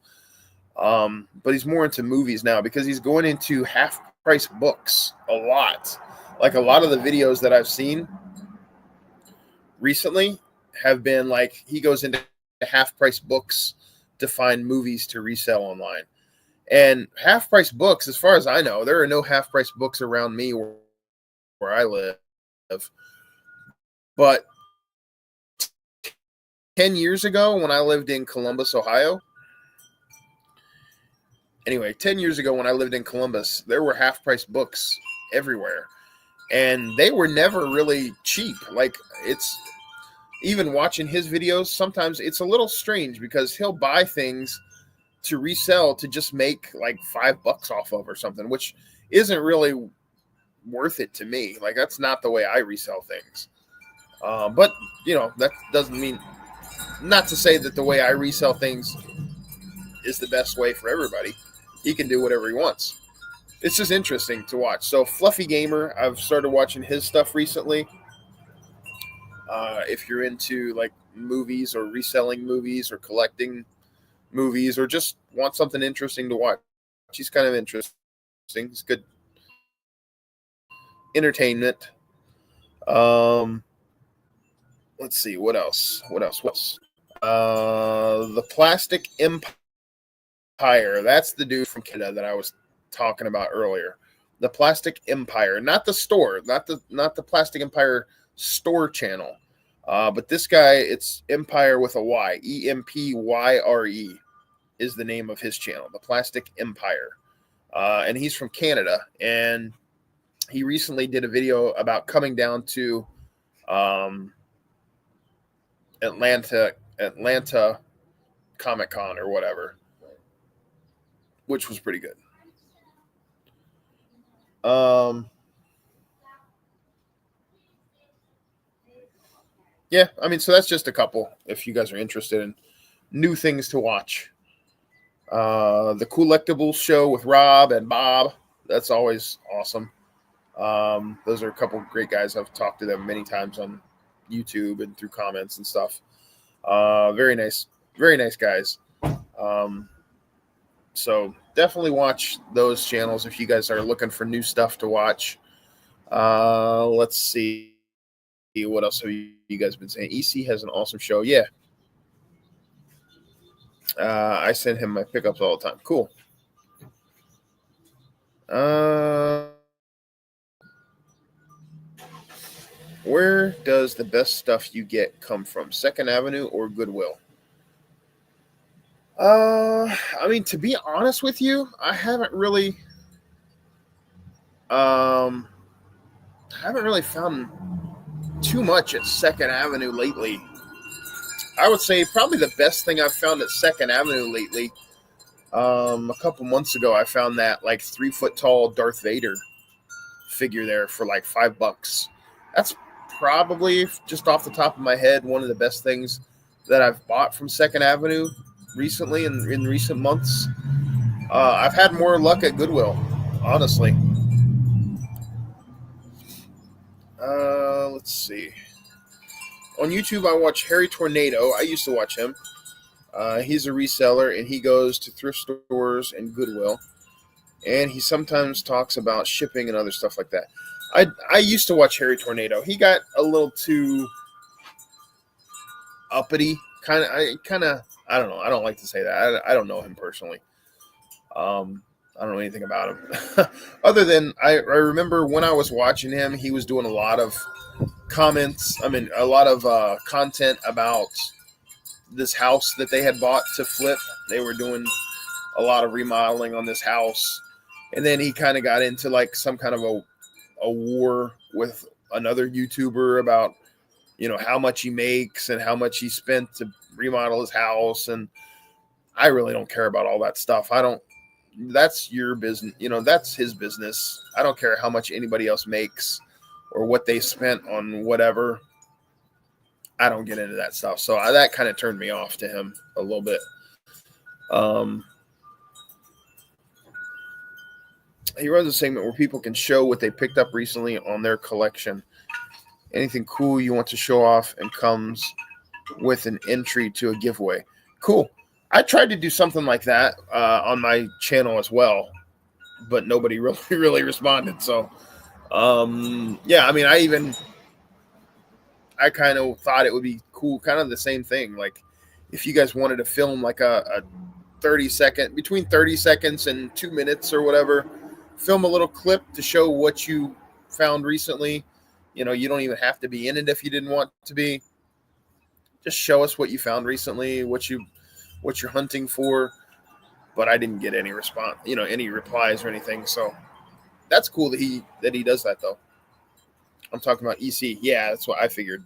but he's more into movies now because he's going into half-price books a lot. Like a lot of the videos that I've seen recently have been like he goes into half-price books to find movies to resell online. And half-price books, as far as I know, there are no half-price books around me where I live. But 10 years ago when I lived in Columbus, Ohio, 10 years ago when I lived in Columbus, there were half-price books everywhere. And they were never really cheap. Like, it's even watching his videos, sometimes it's a little strange because he'll buy things to resell to just make like $5 off of or something, which isn't really worth it to me. Like, that's not the way I resell things. But that doesn't mean, not to say that the way I resell things is the best way for everybody. He can do whatever he wants. It's just interesting to watch. So Fluffy Gamer, I've started watching his stuff recently. If you're into like movies or reselling movies or collecting movies or just want something interesting to watch, he's kind of interesting. It's good entertainment. Let's see, what else? The Plastic Empire. That's the dude from Canada that I was talking about earlier. The Plastic Empire, not the store, not the Plastic Empire store channel. But this guy, it's Empire with a Y. EMPYRE is the name of his channel, the Plastic Empire. And he's from Canada. And he recently did a video about coming down to Atlanta Comic-Con or whatever, which was pretty good. Yeah, so that's just a couple if you guys are interested in new things to watch. The Collectibles show with Rob and Bob, that's always awesome. Those are a couple of great guys. I've talked to them many times on YouTube and through comments and stuff. Very nice guys. So definitely watch those channels if you guys are looking for new stuff to watch. Let's see. What else have you guys been saying? EC has an awesome show. Yeah. I send him my pickups all the time. Cool. Where does the best stuff you get come from? Second Avenue or Goodwill? I mean, to be honest with you, I haven't really found too much at Second Avenue lately. I would say probably the best thing I've found at Second Avenue lately. A couple months ago, I found that like 3 foot tall Darth Vader figure there for like $5. That's probably, just off the top of my head, one of the best things that I've bought from Second Avenue recently in recent months. I've had more luck at Goodwill, honestly. Let's see. On YouTube, I watch Harry Tornado. I used to watch him. He's a reseller, and he goes to thrift stores and Goodwill. And he sometimes talks about shipping and other stuff like that. I used to watch Harry Tornado. He got a little too uppity. I don't know. I don't like to say that. I don't know him personally. I don't know anything about him. Other than I remember when I was watching him, he was doing a lot of comments. I mean, a lot of content about this house that they had bought to flip. They were doing a lot of remodeling on this house. And then he kind of got into like some kind of a war with another YouTuber about, how much he makes and how much he spent to remodel his house. And I really don't care about all that stuff. That's your business. That's his business. I don't care how much anybody else makes or what they spent on whatever. I don't get into that stuff. So that kind of turned me off to him a little bit. He runs a segment where people can show what they picked up recently on their collection. Anything cool you want to show off, and comes with an entry to a giveaway. Cool. I tried to do something like that on my channel as well, but nobody really responded. So, yeah, I mean, I kind of thought it would be cool, kind of the same thing. Like, if you guys wanted to film like a 30-second, between 30 seconds and 2 minutes or whatever, film a little clip to show what you found recently. You don't even have to be in it if you didn't want to be. Just show us what you found recently, what you're hunting for. But I didn't get any response, any replies or anything. So that's cool that he does that though. I'm talking about EC. Yeah, that's what I figured.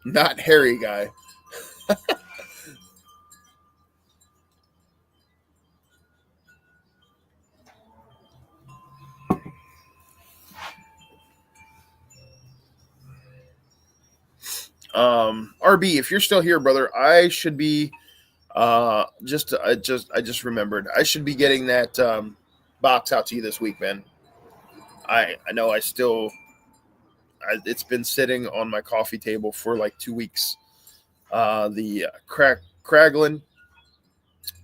Not Harry guy. RB, if you're still here, brother, I should be I just remembered. I should be getting that box out to you this week, man. I know it's been sitting on my coffee table for like 2 weeks. The Kraglin,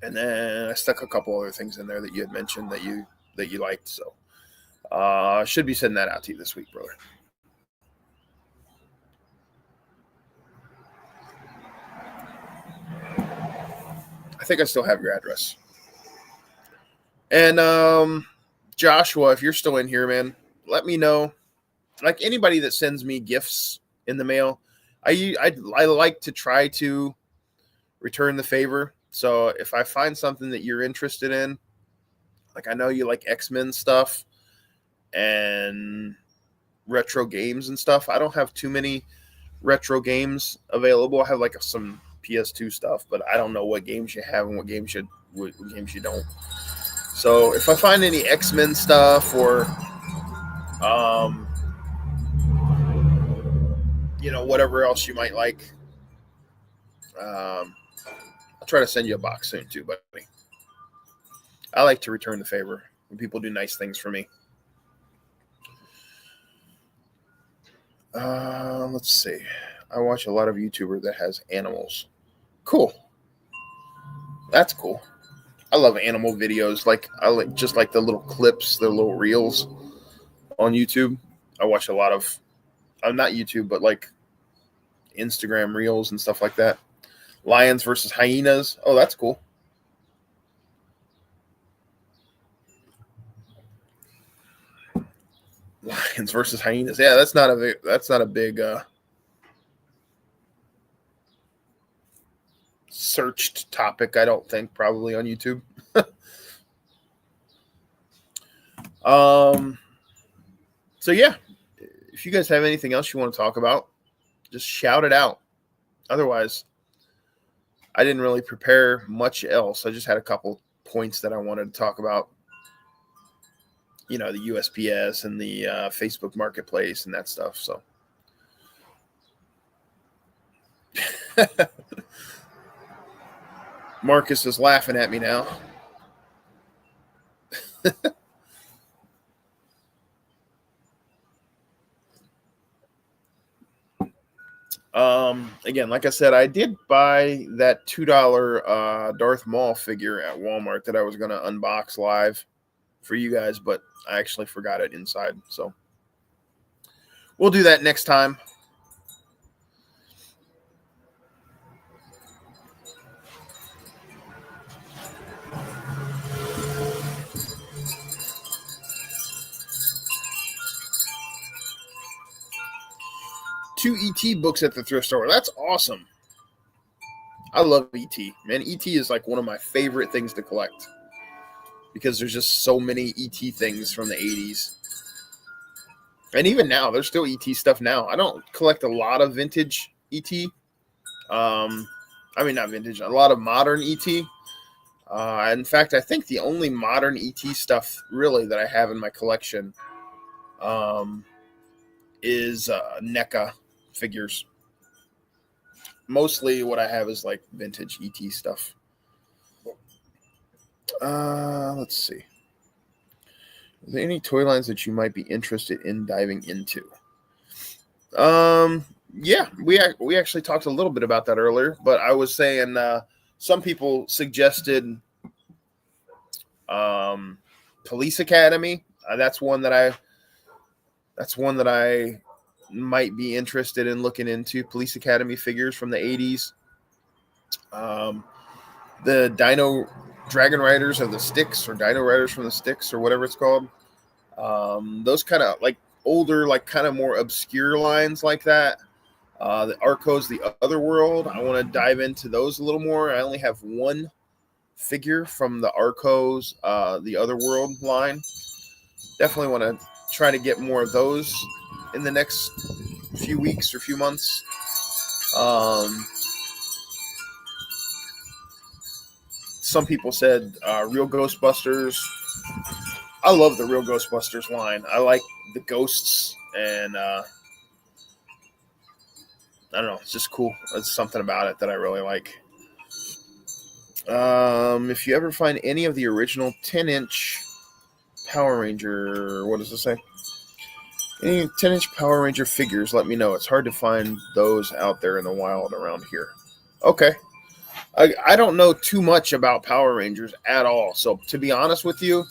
and then I stuck a couple other things in there that you had mentioned that you liked. So should be sending that out to you this week, brother. I think I still have your address. And Joshua, if you're still in here, man, let me know. Like anybody that sends me gifts in the mail, I like to try to return the favor. So if I find something that you're interested in, like I know you like X-Men stuff and retro games and stuff. I don't have too many retro games available. I have like some PS2 stuff, but I don't know what games you have and what games you don't. So if I find any X-Men stuff or whatever else you might like, I'll try to send you a box soon too, buddy. I like to return the favor when people do nice things for me. Let's see. I watch a lot of YouTuber that has animals. Cool. That's cool. I love animal videos. Like I like just like the little clips, the little reels on YouTube. I watch a lot of, not YouTube, but like Instagram reels and stuff like that. Lions versus hyenas. Oh, that's cool. Lions versus hyenas. Yeah, that's not a big searched topic. I don't think probably on YouTube. So yeah, if you guys have anything else you want to talk about, just shout it out. Otherwise, I didn't really prepare much else. I just had a couple points that I wanted to talk about. You know, the USPS and the Facebook Marketplace and that stuff. So, Marcus is laughing at me now. Again, like I said, I did buy that $2 Darth Maul figure at Walmart that I was going to unbox live for you guys, but I actually forgot it inside. So we'll do that next time. Two ET books at the thrift store. That's awesome. I love ET. Man, ET is like one of my favorite things to collect because there's just so many ET things from the 80s. And even now, there's still ET stuff now. I don't collect a lot of vintage ET. I mean, not vintage, a lot of modern ET. In fact, I think the only modern ET stuff really that I have in my collection is NECA figures. Mostly what I have is like vintage ET stuff. Let's see. Are there any toy lines that you might be interested in diving into? Yeah, we actually talked a little bit about that earlier, but I was saying some people suggested Police Academy. That's one that I might be interested in looking into. Police Academy figures from the 80s. The Dino Dragon Riders of the Sticks, or Dino Riders from the Sticks, or whatever it's called. Those kind of like older, like kind of more obscure lines like that. The Arco's The Other World. I want to dive into those a little more. I only have one figure from the Arco's The Other World line. Definitely want to try to get more of those in the next few weeks or few months. Some people said Real Ghostbusters. I love the Real Ghostbusters line. I like the ghosts, and I don't know, it's just cool. There's something about it that I really like. If you ever find any of the original 10-inch Power Ranger, what does this say? Any 10-inch Power Ranger figures, let me know. It's hard to find those out there in the wild around here. Okay. I don't know too much about Power Rangers at all. So to be honest with you,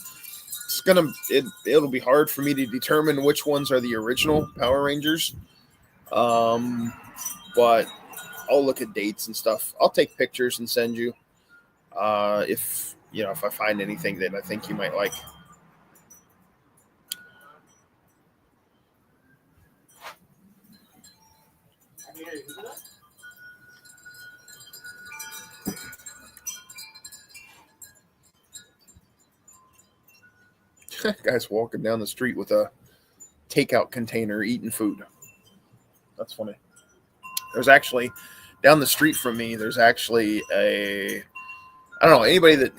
it'll be hard for me to determine which ones are the original Power Rangers. But I'll look at dates and stuff. I'll take pictures and send you if I find anything that I think you might like. Guy's walking down the street with a takeout container eating food. That's funny. There's actually, down the street from me, there's actually I don't know, anybody that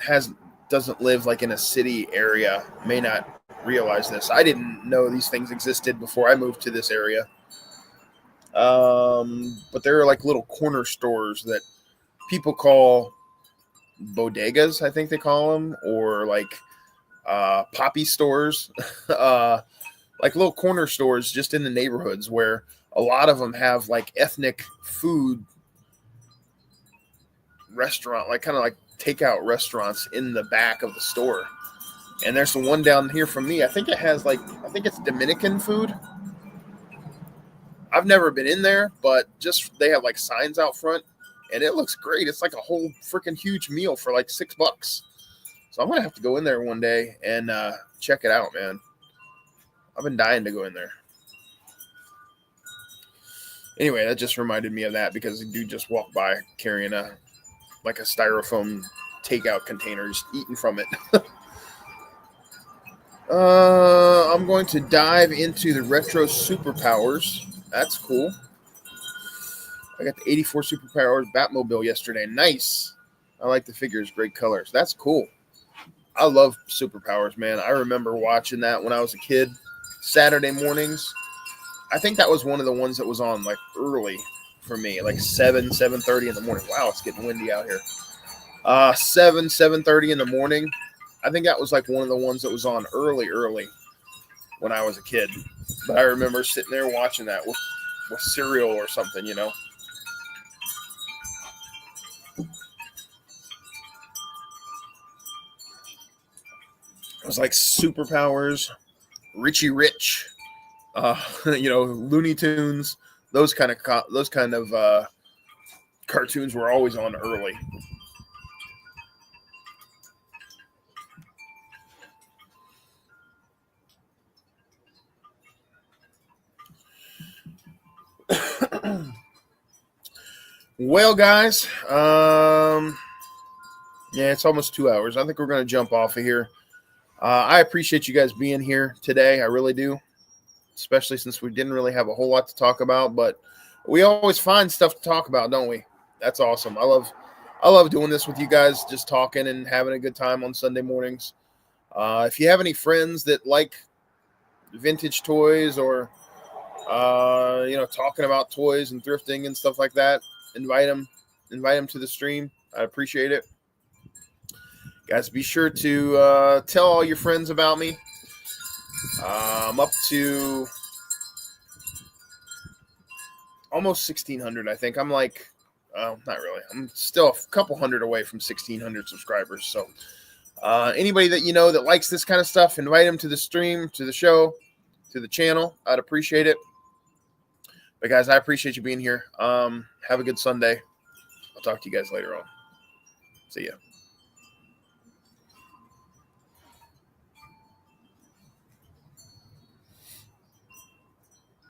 doesn't live like in a city area may not realize this. I didn't know these things existed before I moved to this area. But there are like little corner stores that people call bodegas, I think they call them, or like poppy stores, like little corner stores just in the neighborhoods where a lot of them have like ethnic food restaurant, like kind of like takeout restaurants in the back of the store. And there's the one down here from me. I think it has I think it's Dominican food. I've never been in there, but just they have like signs out front, and it looks great. It's like a whole freaking huge meal for like $6. So I'm gonna have to go in there one day and check it out, man. I've been dying to go in there. Anyway, that just reminded me of that because the dude just walked by carrying a styrofoam takeout container, just eating from it. I'm going to dive into the retro superpowers. That's cool. I got the 84 superpowers Batmobile yesterday. Nice. I like the figures. Great colors. That's cool. I love superpowers, man. I remember watching that when I was a kid. Saturday mornings. I think that was one of the ones that was on like early for me, like 7:30 in the morning. Wow, it's getting windy out here. 7:30 in the morning. I think that was like one of the ones that was on early when I was a kid. But I remember sitting there watching that with cereal or something, you know. It was like Superpowers, Richie Rich, you know, Looney Tunes. Those kind of cartoons were always on early. Well, guys, yeah, it's almost 2 hours. I think we're going to jump off of here. I appreciate you guys being here today. I really do, especially since we didn't really have a whole lot to talk about, but we always find stuff to talk about, don't we? That's awesome. I love doing this with you guys, just talking and having a good time on Sunday mornings. If you have any friends that like vintage toys or you know, talking about toys and thrifting and stuff like that, invite them to the stream. I appreciate it. Guys, be sure to tell all your friends about me. I'm up to almost 1,600, I think. I'm like, not really. I'm still a couple hundred away from 1,600 subscribers. So anybody that you know that likes this kind of stuff, invite them to the stream, to the show, to the channel. I'd appreciate it. But guys, I appreciate you being here. Have a good Sunday. I'll talk to you guys later on. See ya.